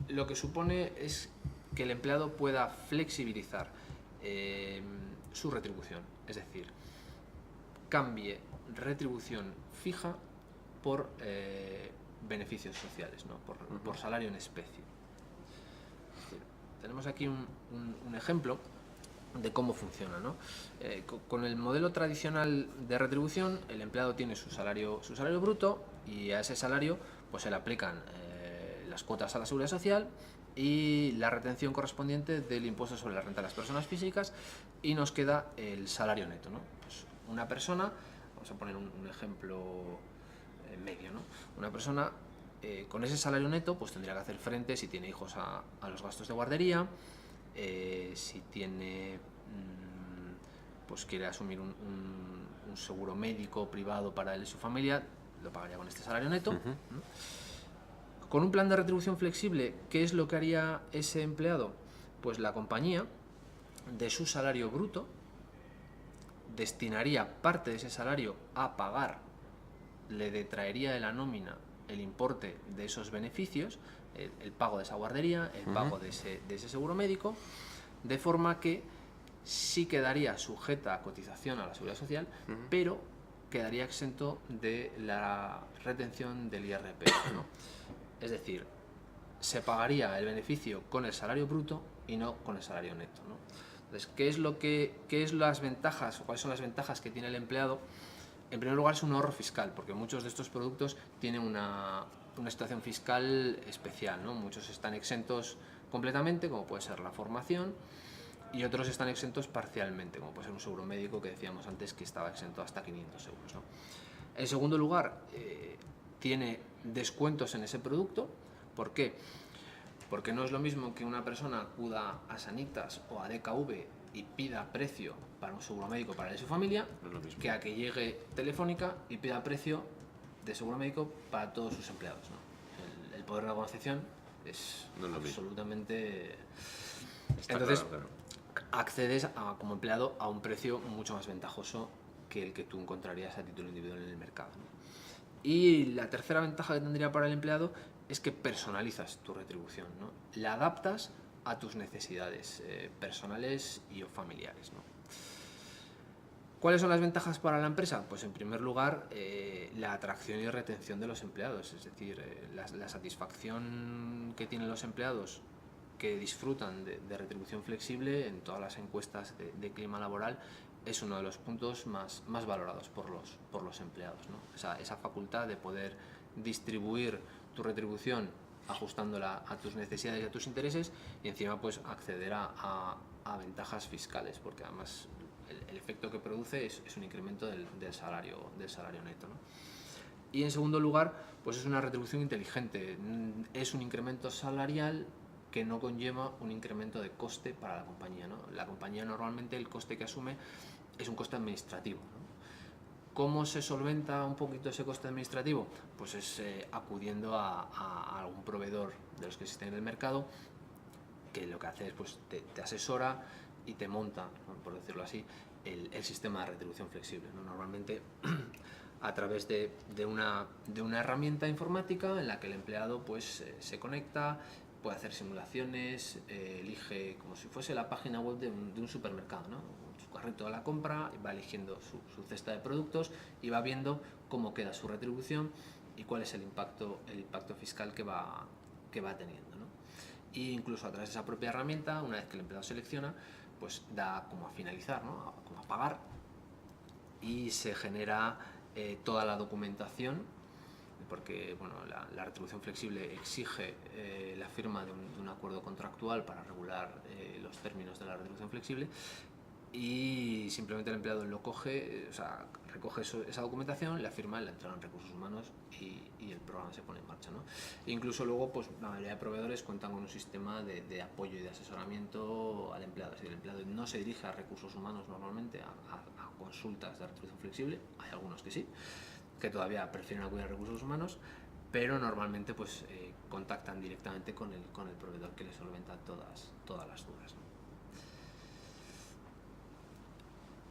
lo que supone es que el empleado pueda flexibilizar su retribución, es decir, cambie retribución fija por beneficios sociales, ¿no? por salario en especie. Es decir, tenemos aquí un ejemplo de cómo funciona, ¿no? Con el modelo tradicional de retribución, el empleado tiene su salario bruto, y a ese salario pues se le aplican las cuotas a la seguridad social y la retención correspondiente del impuesto sobre la renta de las personas físicas, y nos queda el salario neto, ¿no? Pues una persona, vamos a poner un ejemplo medio, ¿no? Una persona con ese salario neto pues tendría que hacer frente, si tiene hijos, a los gastos de guardería, si tiene pues quiere asumir un seguro médico privado para él y su familia, lo pagaría con este salario neto, ¿no? Con un plan de retribución flexible, ¿qué es lo que haría ese empleado? Pues la compañía, de su salario bruto, destinaría parte de ese salario a pagar, le detraería de la nómina el importe de esos beneficios, el pago de esa guardería, el pago de ese seguro médico, de forma que sí quedaría sujeta a cotización a la seguridad social, pero quedaría exento de la retención del IRPF, ¿no? Es decir, se pagaría el beneficio con el salario bruto y no con el salario neto, ¿no? Entonces, ¿qué es las ventajas, o cuáles son las ventajas que tiene el empleado? En primer lugar, es un ahorro fiscal, porque muchos de estos productos tienen una situación fiscal especial, ¿no? Muchos están exentos completamente, como puede ser la formación, y otros están exentos parcialmente, como puede ser un seguro médico, que decíamos antes que estaba exento hasta 500 euros, ¿no? En segundo lugar, tiene descuentos en ese producto. ¿Por qué? Porque no es lo mismo que una persona acuda a Sanitas o a DKV y pida precio para un seguro médico para él y su familia, que a que llegue Telefónica y pida precio de seguro médico para todos sus empleados, ¿no? El poder de negociación es absolutamente... Entonces, claro. Accedes como empleado a un precio mucho más ventajoso que el que tú encontrarías a título individual en el mercado, ¿no? Y la tercera ventaja que tendría para el empleado es que personalizas tu retribución, ¿no? La adaptas a tus necesidades personales y o familiares, ¿no? ¿Cuáles son las ventajas para la empresa? Pues en primer lugar, la atracción y retención de los empleados, es decir, la satisfacción que tienen los empleados que disfrutan de retribución flexible en todas las encuestas de clima laboral es uno de los puntos más valorados por los empleados, ¿no? Esa facultad de poder distribuir tu retribución ajustándola a tus necesidades y a tus intereses, y encima pues acceder a ventajas fiscales, porque además el efecto que produce es un incremento del salario neto, ¿no? Y en segundo lugar, pues es una retribución inteligente, es un incremento salarial que no conlleva un incremento de coste para la compañía, ¿no? La compañía normalmente el coste que asume es un coste administrativo, ¿no? ¿Cómo se solventa un poquito ese coste administrativo? Pues es acudiendo a algún proveedor de los que existen en el mercado, que lo que hace es pues, te asesora y te monta, ¿no?, por decirlo así, el sistema de retribución flexible, ¿no? Normalmente a través de una herramienta informática en la que el empleado pues, se conecta, puede hacer simulaciones, elige como si fuese la página web de un supermercado, ¿no? Su carrito de la compra, va eligiendo su cesta de productos y va viendo cómo queda su retribución y cuál es el impacto fiscal que va teniendo, ¿no? E incluso a través de esa propia herramienta, una vez que el empleado selecciona, pues da como a finalizar, ¿no?, como a pagar, y se genera toda la documentación, porque bueno, la retribución flexible exige la firma de un acuerdo contractual para regular los términos de la retribución flexible, y simplemente el empleado lo coge, recoge esa documentación, la firma, la entrega en recursos humanos y el programa se pone en marcha, ¿no? Incluso luego, pues la mayoría de proveedores cuentan con un sistema de apoyo y de asesoramiento al empleado. Es decir, el empleado no se dirige a recursos humanos normalmente, a consultas de retribución flexible. Hay algunos que sí, que todavía prefieren acudir a recursos humanos, pero normalmente pues contactan directamente con el proveedor que les solventa todas las dudas, ¿no?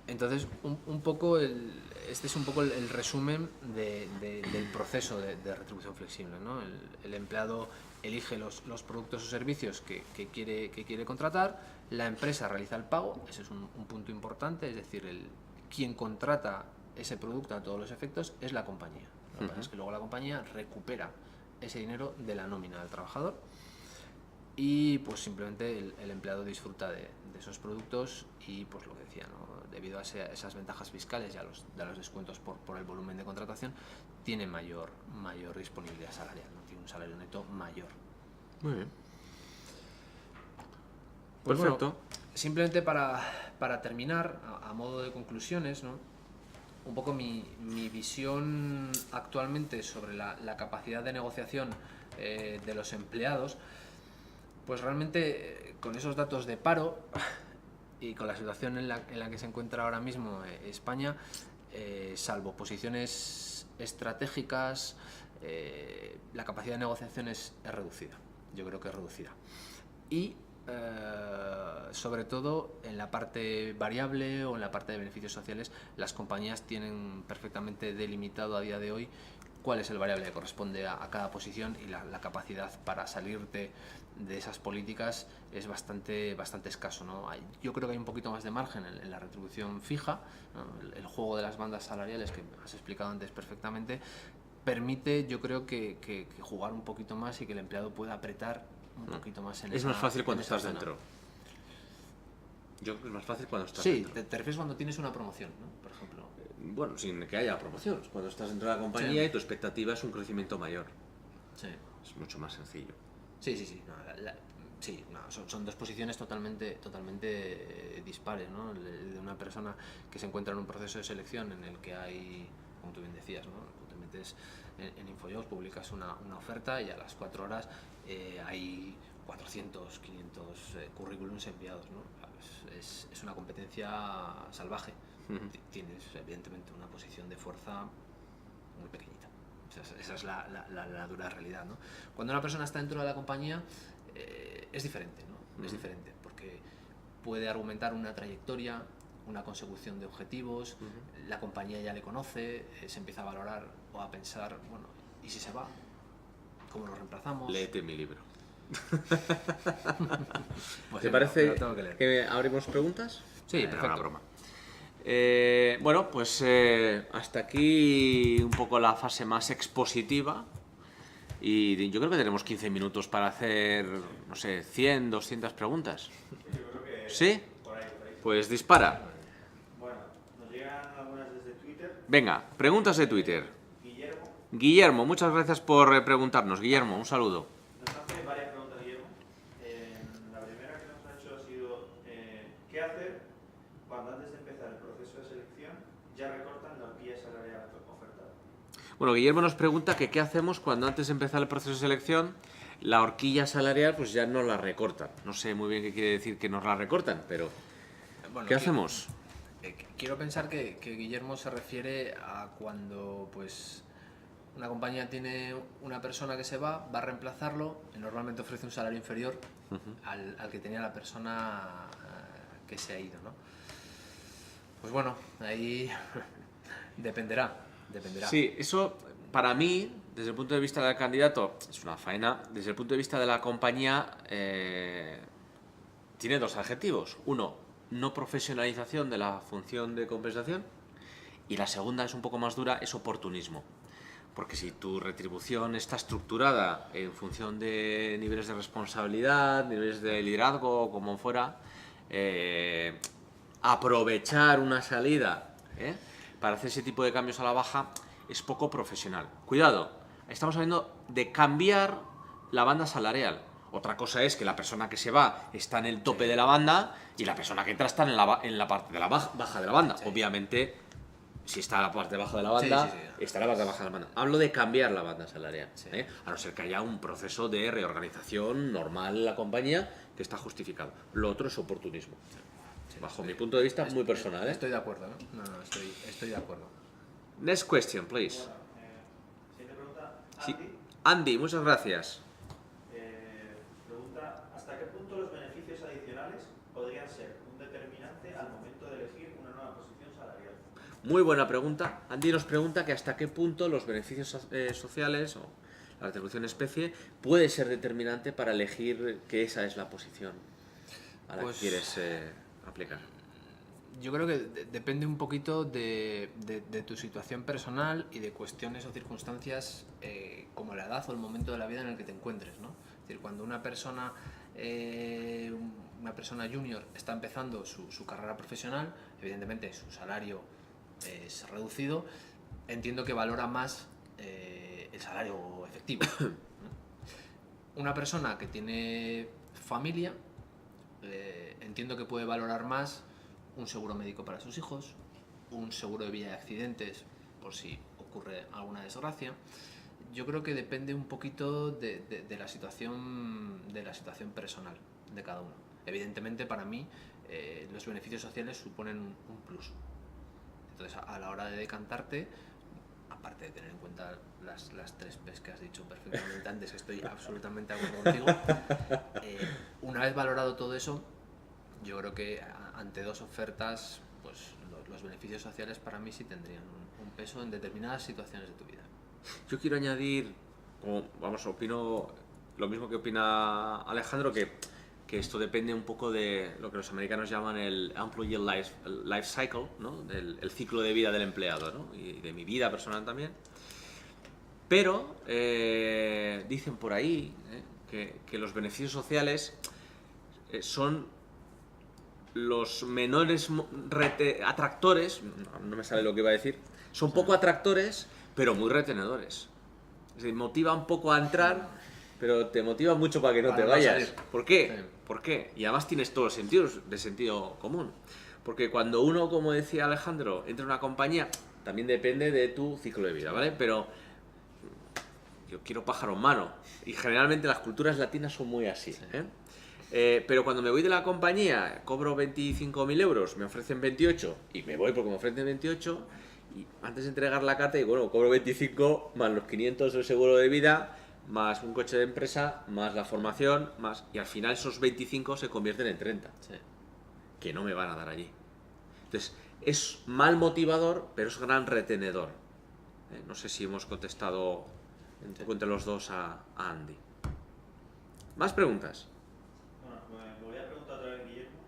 Entonces, un poco este es un poco el resumen del proceso de retribución flexible, ¿no? El empleado elige los productos o servicios que quiere contratar, la empresa realiza el pago, ese es un punto importante, es decir, quien contrata ese producto a todos los efectos es la compañía. Lo que pasa es que luego la compañía recupera ese dinero de la nómina del trabajador y pues simplemente el empleado disfruta de esos productos y pues lo que decía, ¿no? Debido a esas ventajas fiscales y a los descuentos por el volumen de contratación, tiene mayor disponibilidad salarial, ¿no? Tiene un salario neto mayor.
Muy bien.
Pues
Perfecto.
bueno, simplemente para terminar, a modo de conclusiones, ¿no? Un poco mi visión actualmente sobre la capacidad de negociación de los empleados, pues realmente con esos datos de paro y con la situación en la que se encuentra ahora mismo España, salvo posiciones estratégicas, la capacidad de negociación es reducida. Yo creo que es reducida. Y sobre todo en la parte variable o en la parte de beneficios sociales, las compañías tienen perfectamente delimitado a día de hoy cuál es el variable que corresponde a cada posición y la capacidad para salir de esas políticas es bastante escaso, ¿no? Yo creo que hay un poquito más de margen en la retribución fija, ¿no? El juego de las bandas salariales que has explicado antes perfectamente permite, yo creo que jugar un poquito más y que el empleado pueda apretar un poquito más en
Es más fácil cuando
esa
estás
zona.
dentro. Yo creo que es más fácil cuando estás
Sí,
dentro.
te refieres cuando tienes una promoción, ¿no? Por ejemplo.
Bueno, sin que haya promoción. Cuando estás dentro de la compañía
Sí.
y tu expectativa es un crecimiento mayor.
Sí.
Es mucho más sencillo.
Sí. Son dos posiciones totalmente dispares, ¿no? De una persona que se encuentra en un proceso de selección en el que hay, como tú bien decías, ¿no? Tú te metes en InfoJobs, publicas una oferta y a las 4 horas hay 400, 500 currículums enviados, ¿no? Es una competencia salvaje. Tienes evidentemente una posición de fuerza muy pequeñita. Esa es la dura realidad, ¿no? Cuando una persona está dentro de la compañía es diferente, ¿no? Es diferente porque puede argumentar una trayectoria, una consecución de objetivos, la compañía ya le conoce, se empieza a valorar o a pensar, bueno, ¿y si se va? ¿Cómo lo reemplazamos?
Léete mi libro.
Pues
¿Te
sí,
parece
lo tengo que leer.
que abrimos preguntas?
Sí,
Era
perfecto.
una broma. Bueno, pues hasta aquí un poco la fase más expositiva y yo creo que tenemos 15 minutos para hacer, no sé, 100, 200 preguntas.
Yo creo que
¿Sí?
por ahí.
Pues dispara.
Bueno, nos llegan algunas desde Twitter.
Venga, preguntas de Twitter.
Guillermo
Guillermo, muchas gracias por preguntarnos. Guillermo, un saludo.
nos hace varias preguntas, Guillermo. La primera que nos ha hecho ha sido ¿qué hacer cuando antes de empezar el proceso de selección ya recortan la horquilla salarial ofertada?
Bueno, Guillermo nos pregunta que qué hacemos cuando antes de empezar el proceso de selección la horquilla salarial pues ya no la recortan. No sé muy bien qué quiere decir que nos la recortan, pero
Bueno,
¿qué hacemos?
Quiero pensar que Guillermo se refiere a cuando pues una compañía tiene una persona que se va a reemplazarlo y normalmente ofrece un salario inferior al que tenía la persona que se ha ido, ¿no? Pues bueno, ahí dependerá.
Sí, eso para mí, desde el punto de vista del candidato, es una faena. Desde el punto de vista de la compañía, tiene dos adjetivos. Uno, no profesionalización de la función de compensación. Y la segunda es un poco más dura, es oportunismo. Porque si tu retribución está estructurada en función de niveles de responsabilidad, niveles de liderazgo, como fuera, aprovechar una salida para hacer ese tipo de cambios a la baja es poco profesional. Cuidado, estamos hablando de cambiar la banda salarial. Otra cosa es que la persona que se va está en el tope de la banda y la persona que entra está en la parte de la baja de la banda. Obviamente Si está la parte debajo de la banda,
Sí, sí, sí.
está la parte baja de la banda. Hablo de cambiar la banda salarial,
Sí.
a no ser que haya un proceso de reorganización normal en la compañía que está justificado. Lo otro es oportunismo. Bajo mi punto de vista, muy personal.
Estoy de acuerdo, ¿no? No, estoy de acuerdo.
Next question, please.
Bueno, siguiente pregunta.
Sí.
Andy
Andy, muchas gracias.
pregunta, ¿hasta qué punto los beneficios adicionales podrían ser un determinante al momento de elegir una nueva posición salarial?
Muy buena pregunta. Andy nos pregunta que hasta qué punto los beneficios sociales o la retribución especie puede ser determinante para elegir que esa es la posición a la
Pues,
que quieres aplicar.
Yo creo que depende un poquito de tu situación personal y de cuestiones o circunstancias como la edad o el momento de la vida en el que te encuentres, ¿no? Es decir, cuando una persona junior está empezando su carrera profesional, evidentemente su salario es reducido, entiendo que valora más el salario efectivo, ¿no? Una persona que tiene familia, entiendo que puede valorar más un seguro médico para sus hijos, un seguro de vida de accidentes por si ocurre alguna desgracia. Yo creo que depende un poquito de la situación personal de cada uno. Evidentemente, para mí, los beneficios sociales suponen un plus. Entonces, a la hora de decantarte, aparte de tener en cuenta las tres P's que has dicho perfectamente antes, que estoy absolutamente de acuerdo contigo, una vez valorado todo eso, yo creo que ante dos ofertas, pues los beneficios sociales para mí sí tendrían un peso en determinadas situaciones de tu vida.
Yo quiero añadir, opino lo mismo que opina Alejandro, que esto depende un poco de lo que los americanos llaman el employee life cycle, ¿no? El ciclo de vida del empleado, ¿no? Y de mi vida personal también. Pero dicen por ahí que los beneficios sociales son los menores atractores, no me sale lo que iba a decir, son poco atractores, pero muy retenedores. Es decir, motiva un poco a entrar, pero te motiva mucho para que no
Para
te
no
vayas.
salir.
¿Por qué?
Sí.
¿Por qué? Y además tienes todos los sentidos de sentido común. Porque cuando uno, como decía Alejandro, entra en una compañía, también depende de tu ciclo de vida, ¿vale? Pero yo quiero pájaro en mano. Y generalmente las culturas latinas son muy así,
Sí.
Pero cuando me voy de la compañía, cobro 25.000 euros, me ofrecen 28 y me voy porque me ofrecen 28 y antes de entregar la carta digo, bueno, cobro 25 más los 500 del seguro de vida, más un coche de empresa, más la formación, más y al final esos 25 se convierten en 30,
Sí.
que no me van a dar allí. Entonces, es mal motivador, pero es gran retenedor. No sé si hemos contestado entre los dos a Andy. ¿Más preguntas?
Bueno, me voy a preguntar otra vez, Guillermo.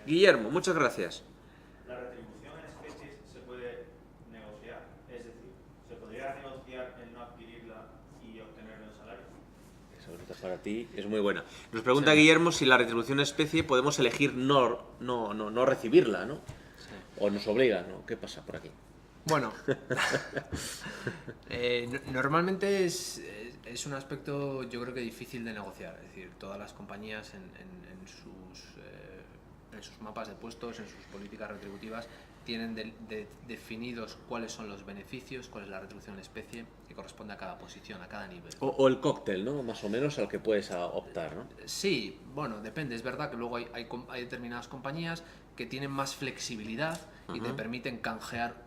Guillermo, muchas gracias.
¿La retribución en especies se puede negociar? Es decir, ¿se podría negociar el no adquirirla y obtener el salario?
Esa pregunta para ti es muy buena. Nos pregunta
Sí.
Guillermo si la retribución en especie podemos elegir no recibirla, ¿no?
Sí.
O nos obliga, ¿no? ¿Qué pasa por aquí?
Bueno, normalmente es un aspecto yo creo que difícil de negociar. Es decir, todas las compañías en sus mapas de puestos, en sus políticas retributivas, tienen definidos cuáles son los beneficios, cuál es la retribución en especie que corresponde a cada posición, a cada nivel.
O el cóctel, ¿no? Más o menos al que puedes optar, ¿no?
Sí, bueno, depende. Es verdad que luego hay determinadas compañías que tienen más flexibilidad y te
Ajá.
permiten canjear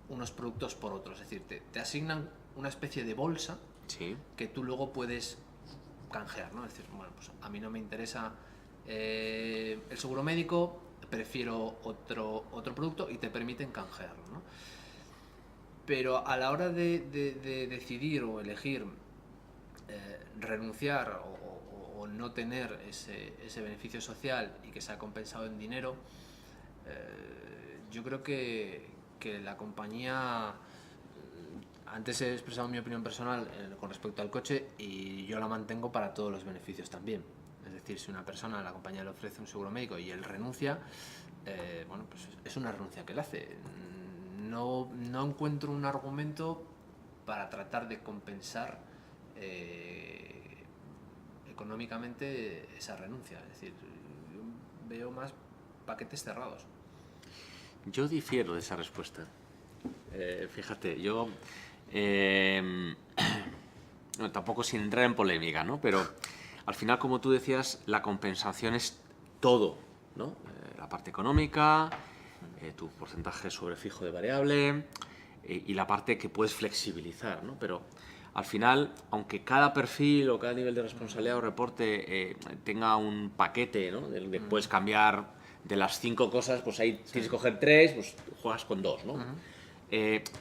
unos productos por otros. Es decir, te asignan una especie de bolsa
Sí.
que tú luego puedes canjear, ¿no? Es decir, bueno, pues a mí no me interesa el seguro médico, prefiero otro producto y te permiten canjearlo, ¿no? Pero a la hora de decidir o elegir renunciar o no tener ese beneficio social y que sea compensado en dinero, yo creo que la compañía, antes he expresado mi opinión personal con respecto al coche y yo la mantengo para todos los beneficios también. Es decir, si una persona, la compañía le ofrece un seguro médico y él renuncia, bueno, pues es una renuncia que él hace. No encuentro un argumento para tratar de compensar económicamente esa renuncia. Es decir, yo veo más paquetes cerrados.
Yo difiero de esa respuesta. Fíjate, yo no, tampoco sin entrar en polémica, ¿no? Pero al final, como tú decías, la compensación es todo, ¿no? La parte económica, tu porcentaje sobre fijo de variable y la parte que puedes flexibilizar, ¿no? Pero al final, aunque cada perfil o cada nivel de responsabilidad o reporte tenga un paquete, ¿no? Del que puedes cambiar de las 5 cosas, pues ahí tienes que coger 3, pues juegas con 2, ¿no?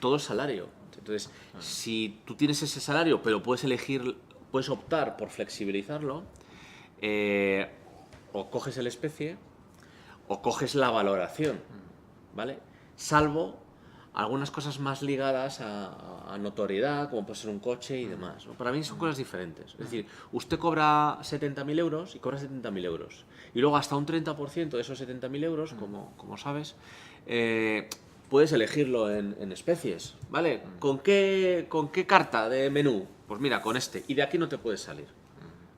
Todo es salario. Entonces, si tú tienes ese salario, pero puedes elegir, puedes optar por flexibilizarlo, o coges el especie o coges la valoración, ¿vale? Salvo algunas cosas más ligadas a notoriedad, como puede ser un coche y demás, ¿no? Para mí son cosas diferentes. Es decir, usted cobra 70.000 euros y cobra 70.000 euros. Y luego hasta un 30% de esos 70.000 euros, como sabes, puedes elegirlo en especies, ¿vale? ¿Con qué carta de menú? Pues mira, con este. Y de aquí no te puedes salir,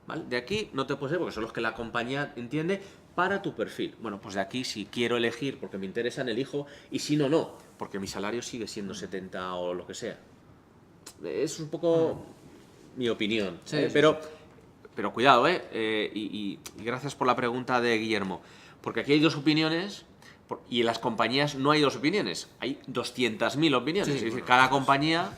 ¿vale? De aquí no te puedes salir porque son los que la compañía entiende para tu perfil. Bueno, pues de aquí si quiero elegir porque me interesan, elijo, y si no, no, porque mi salario sigue siendo 70 o lo que sea. Es un poco mi opinión,
Sí, sí,
pero cuidado, y gracias por la pregunta de Guillermo, porque aquí hay dos opiniones y en las compañías no hay dos opiniones, hay 200.000 opiniones.
Sí,
Es decir,
bueno,
cada compañía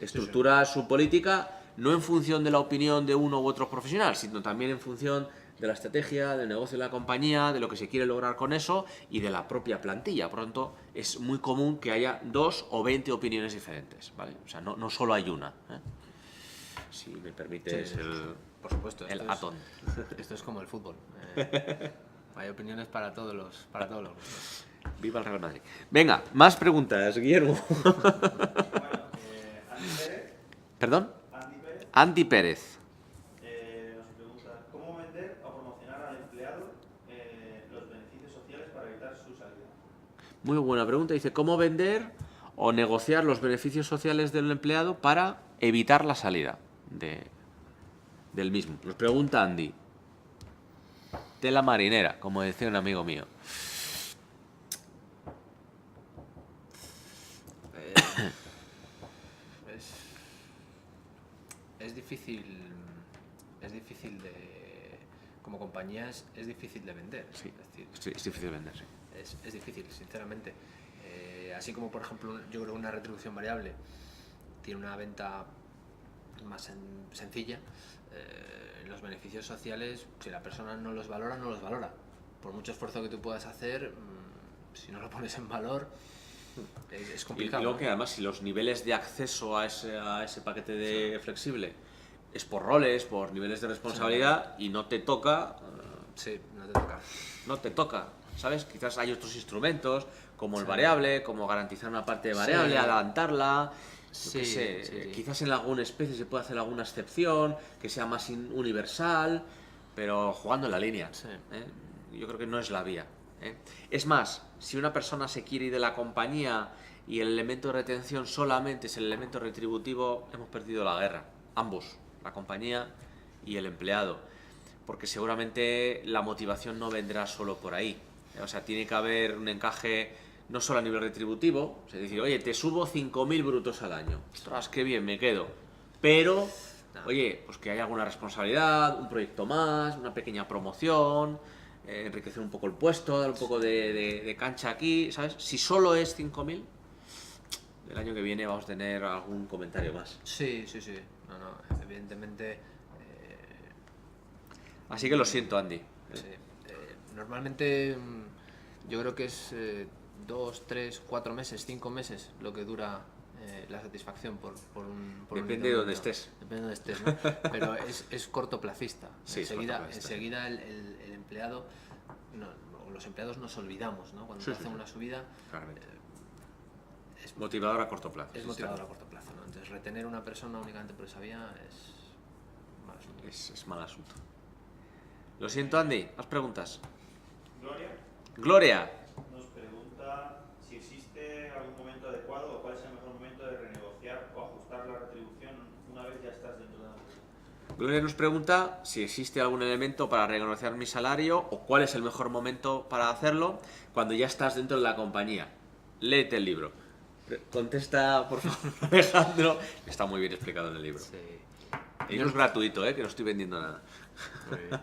estructura su política no en función de la opinión de uno u otro profesional, sino también en función de la estrategia, del negocio de la compañía, de lo que se quiere lograr con eso y de la propia plantilla. Por lo tanto, es muy común que haya 2 o 20 opiniones diferentes, ¿vale? O sea, no solo hay una, ¿eh? Si me permites
Sí, por supuesto,
el atón.
Esto es como el fútbol. Hay opiniones para todos los gustos.
Viva el Real Madrid. Venga, más preguntas, Guillermo.
Bueno, Andy Pérez.
¿Perdón?
Andy Pérez
Andy Pérez.
nos pregunta, ¿cómo vender o promocionar al empleado los beneficios sociales para evitar su salida?
Muy buena pregunta. Dice, ¿cómo vender o negociar los beneficios sociales del empleado para evitar la salida del mismo? Nos pregunta Andy. Tela marinera, como decía un amigo mío.
Es difícil como compañía es difícil de vender.
Sí,
Es decir,
es difícil vender, sí.
es difícil, sinceramente. Así como, por ejemplo, yo creo que una retribución variable tiene una venta más sencilla, los beneficios sociales, si la persona no los valora, no los valora. Por mucho esfuerzo que tú puedas hacer, si no lo pones en valor, es complicado.
Y luego que además si los niveles de acceso a ese paquete de flexible es por roles, por niveles de responsabilidad y no te toca,
Sí, no te toca.
no te toca, ¿sabes? Quizás hay otros instrumentos como el variable, como garantizar una parte de variable,
Sí.
adelantarla. Yo
Sí,
qué sé,
sí.
quizás en alguna especie se puede hacer alguna excepción que sea más universal, pero jugando en la línea.
Sí.
Yo creo que no es la vía. Es más, si una persona se quiere ir de la compañía y el elemento de retención solamente es el elemento retributivo, hemos perdido la guerra. Ambos, la compañía y el empleado. Porque seguramente la motivación no vendrá solo por ahí. O sea, tiene que haber un encaje no solo a nivel retributivo, es decir, oye, te subo 5.000 brutos al año. Ostras, qué bien, me quedo. Pero, oye, pues que haya alguna responsabilidad, un proyecto más, una pequeña promoción, enriquecer un poco el puesto, dar un poco de cancha aquí, ¿sabes? Si solo es 5.000, el año que viene vamos a tener algún comentario más.
Sí. No, evidentemente.
Así que lo siento, Andy.
Sí. Normalmente yo creo que es 2, 3, 4 meses, 5 meses lo que dura la satisfacción por un
Depende de dónde estés.
Depende de dónde estés, ¿no? Pero es cortoplacista.
Sí,
Enseguida el empleado, los empleados nos olvidamos, ¿no? Cuando hacen una subida.
Claramente. Es motivador a corto plazo.
Es motivador a corto plazo, ¿no? Entonces retener a una persona únicamente por esa vía es mal asunto.
Es mal asunto. Lo siento, Andy. ¿Más preguntas?
Gloria
Gloria.
nos pregunta si existe algún momento adecuado o cuál es el mejor momento de renegociar o ajustar la retribución una vez ya estás dentro de la empresa.
Gloria nos pregunta si existe algún elemento para renegociar mi salario o cuál es el mejor momento para hacerlo cuando ya estás dentro de la compañía. Léete el libro. Contesta, por favor, Alejandro. Está muy bien explicado en el libro.
Sí.
Y no es gratuito, que no estoy vendiendo nada.
Muy bien.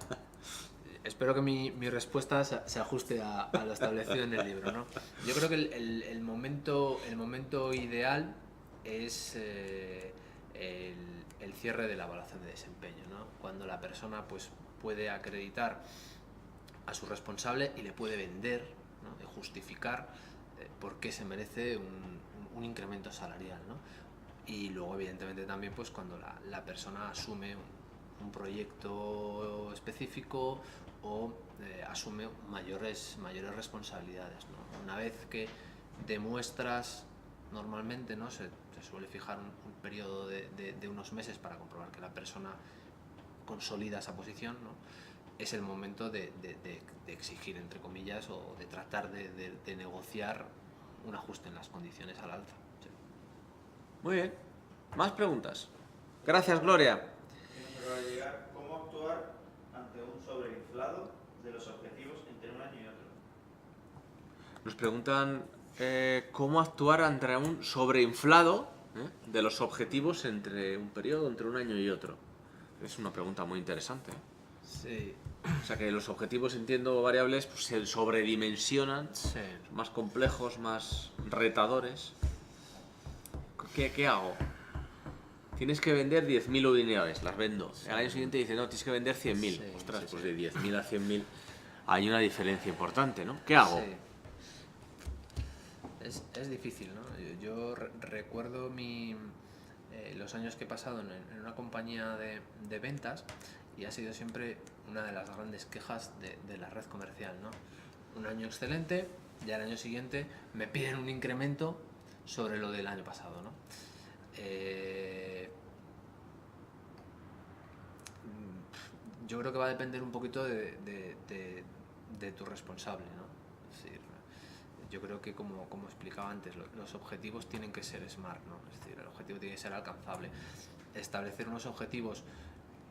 Espero que mi respuesta se ajuste a lo establecido en el libro, ¿no? Yo creo que el momento ideal es el cierre de la evaluación de desempeño, ¿no? Cuando la persona pues, puede acreditar a su responsable y le puede vender, ¿no? Y justificar por qué se merece un incremento salarial, ¿no? Y luego, evidentemente, también pues, cuando la persona asume un proyecto específico o asume mayores responsabilidades, ¿no? Una vez que demuestras, normalmente, ¿no? se suele fijar un periodo de unos meses para comprobar que la persona consolida esa posición, ¿no? Es el momento de exigir, entre comillas, o de tratar de negociar un ajuste en las condiciones al alza. Sí.
Muy bien. ¿Más preguntas? Gracias, Gloria.
Para llegar, ¿cómo actuar ante un sobreinflado de los objetivos entre un año y otro?
Nos preguntan cómo actuar ante un sobreinflado de los objetivos entre un periodo, entre un año y otro. Es una pregunta muy interesante.
Sí.
O sea que los objetivos, entiendo, variables, pues, se sobredimensionan,
Sí.
más complejos, más retadores. ¿Qué hago? Tienes que vender 10.000 unidades, las vendo.
Sí.
Al año siguiente dice, no, tienes que vender 100.000.
Sí,
Ostras,
sí,
pues
sí.
de 10.000 a 100.000 hay una diferencia importante, ¿no? ¿Qué hago?
Sí. Es difícil, ¿no? Yo recuerdo los años que he pasado en una compañía de ventas y ha sido siempre una de las grandes quejas de la red comercial, ¿no? Un año excelente y al año siguiente me piden un incremento sobre lo del año pasado, ¿no? Yo creo que va a depender un poquito de tu responsable, ¿no? Es decir, yo creo que como explicaba antes, los objetivos tienen que ser SMART, ¿no? Es decir, el objetivo tiene que ser alcanzable. Establecer unos objetivos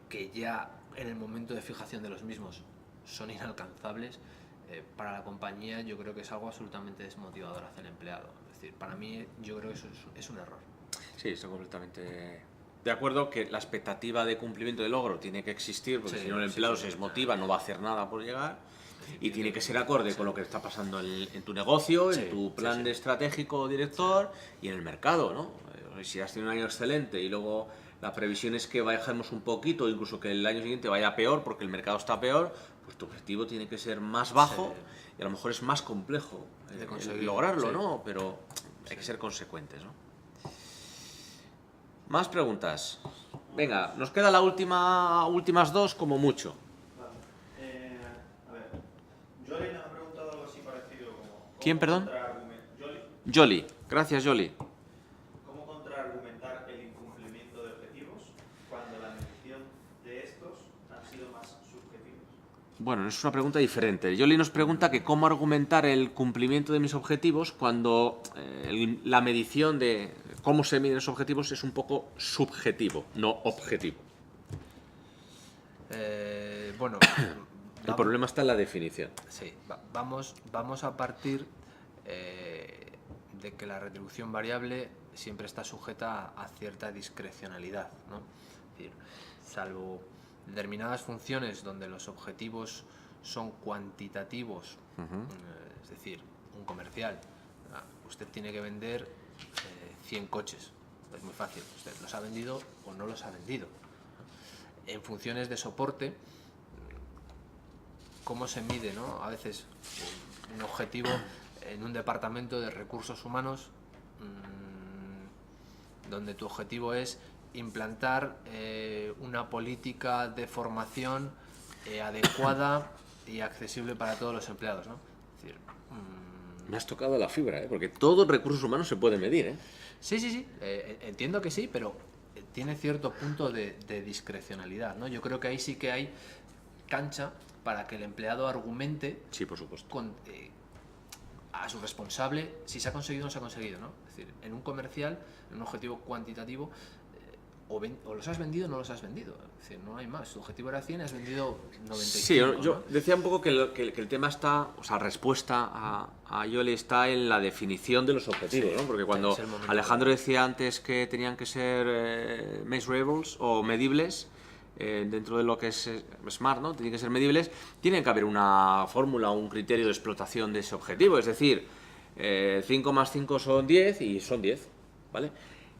que ya en el momento de fijación de los mismos son inalcanzables, para la compañía yo creo que es algo absolutamente desmotivador hacia el empleado. Es decir, para mí yo creo que eso es un error.
Sí, estoy completamente de acuerdo que la expectativa de cumplimiento de logro tiene que existir, porque
Sí,
si no el
sí,
empleado
sí.
se desmotiva, no va a hacer nada por llegar. Y tiene que ser
Sí.
acorde con lo que está pasando en tu negocio,
Sí,
en tu plan
sí.
de estratégico director y en el mercado, ¿no? Si has tenido un año excelente y luego la previsión es que bajemos un poquito, incluso que el año siguiente vaya peor porque el mercado está peor, pues tu objetivo tiene que ser más bajo y a lo mejor es más complejo
De conseguir,
lograrlo,
sí.
¿no? Pero hay que ser consecuentes, ¿no? Más preguntas. Venga, nos queda últimas dos como mucho.
Vale. A ver, Jolly nos ha preguntado algo así parecido como...
¿Quién, perdón?
Jolly,
Jolly. Gracias, Jolly.
¿cómo contraargumentar el incumplimiento de objetivos cuando la medición de estos han sido más subjetivos?
Bueno, es una pregunta diferente. Jolly nos pregunta que cómo argumentar el cumplimiento de mis objetivos cuando la medición de cómo se miden los objetivos es un poco subjetivo, no objetivo.
Bueno,
El problema está en la definición.
sí, vamos a partir de que la retribución variable siempre está sujeta a cierta discrecionalidad, ¿no? Es decir, salvo determinadas funciones donde los objetivos son cuantitativos, es decir, un comercial, usted tiene que vender 100 coches, es muy fácil, usted los ha vendido o no los ha vendido. En funciones de soporte, cómo se mide, ¿no? A veces un objetivo en un departamento de recursos humanos, donde tu objetivo es implantar una política de formación adecuada y accesible para todos los empleados, ¿no? Es decir,
Me has tocado la fibra, porque todo en recursos humanos se puede medir,
sí, entiendo que sí, pero tiene cierto punto de discrecionalidad, ¿no? Yo creo que ahí sí que hay cancha para que el empleado argumente
Sí, por supuesto.
a su responsable si se ha conseguido o no se ha conseguido, ¿no? Es decir, en un comercial, en un objetivo cuantitativo, o los has vendido o no los has vendido. Es decir, no hay más. Tu objetivo era 100 y has vendido 95.
Sí, yo
¿no?
decía un poco que el tema está, o sea, respuesta a Yoli está en la definición de los objetivos,
Sí,
¿no? Porque cuando
es el momento
Alejandro decía antes que tenían que ser measurables o medibles, dentro de lo que es SMART, ¿no? Tienen que ser medibles, tiene que haber una fórmula o un criterio de explotación de ese objetivo, es decir, 5 más 5 son 10 y son 10, ¿vale?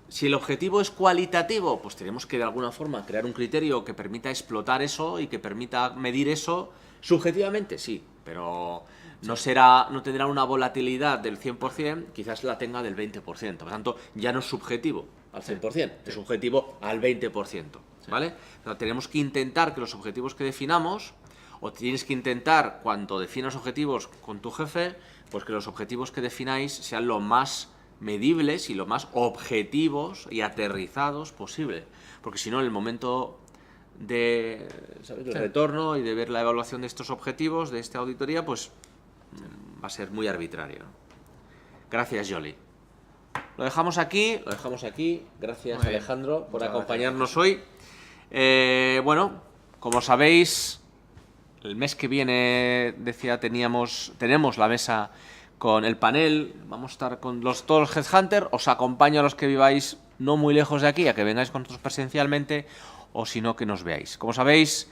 Si el objetivo es cualitativo, pues tenemos que de alguna forma crear un criterio que permita explotar eso y que permita medir eso subjetivamente, sí, pero no tendrá una volatilidad del 100%, quizás la tenga del 20%, por lo tanto ya no es subjetivo al 100%, es subjetivo al 20%, ¿vale? Pero tenemos que intentar que los objetivos que definamos, o tienes que intentar cuando definas objetivos con tu jefe, pues que los objetivos que defináis sean lo más medibles y lo más objetivos y aterrizados posible, porque si no en el momento de, ¿sabes?, del retorno y de ver la evaluación de estos objetivos, de esta auditoría, pues va a ser muy arbitrario. Gracias, Yoli. Lo dejamos aquí. Gracias, Alejandro, por acompañarnos hoy. Bueno, como sabéis, el mes que viene, decía, tenemos la mesa con el panel, vamos a estar con todos los Headhunters, os acompaño a los que viváis no muy lejos de aquí, a que vengáis con nosotros presencialmente, o si no, que nos veáis. Como sabéis,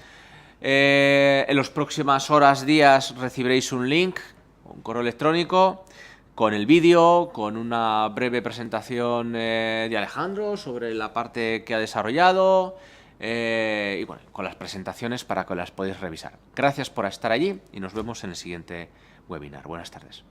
en las próximas horas, días, recibiréis un link, un correo electrónico, con el vídeo, con una breve presentación de Alejandro sobre la parte que ha desarrollado, y bueno, con las presentaciones para que las podáis revisar. Gracias por estar allí y nos vemos en el siguiente webinar. Buenas tardes.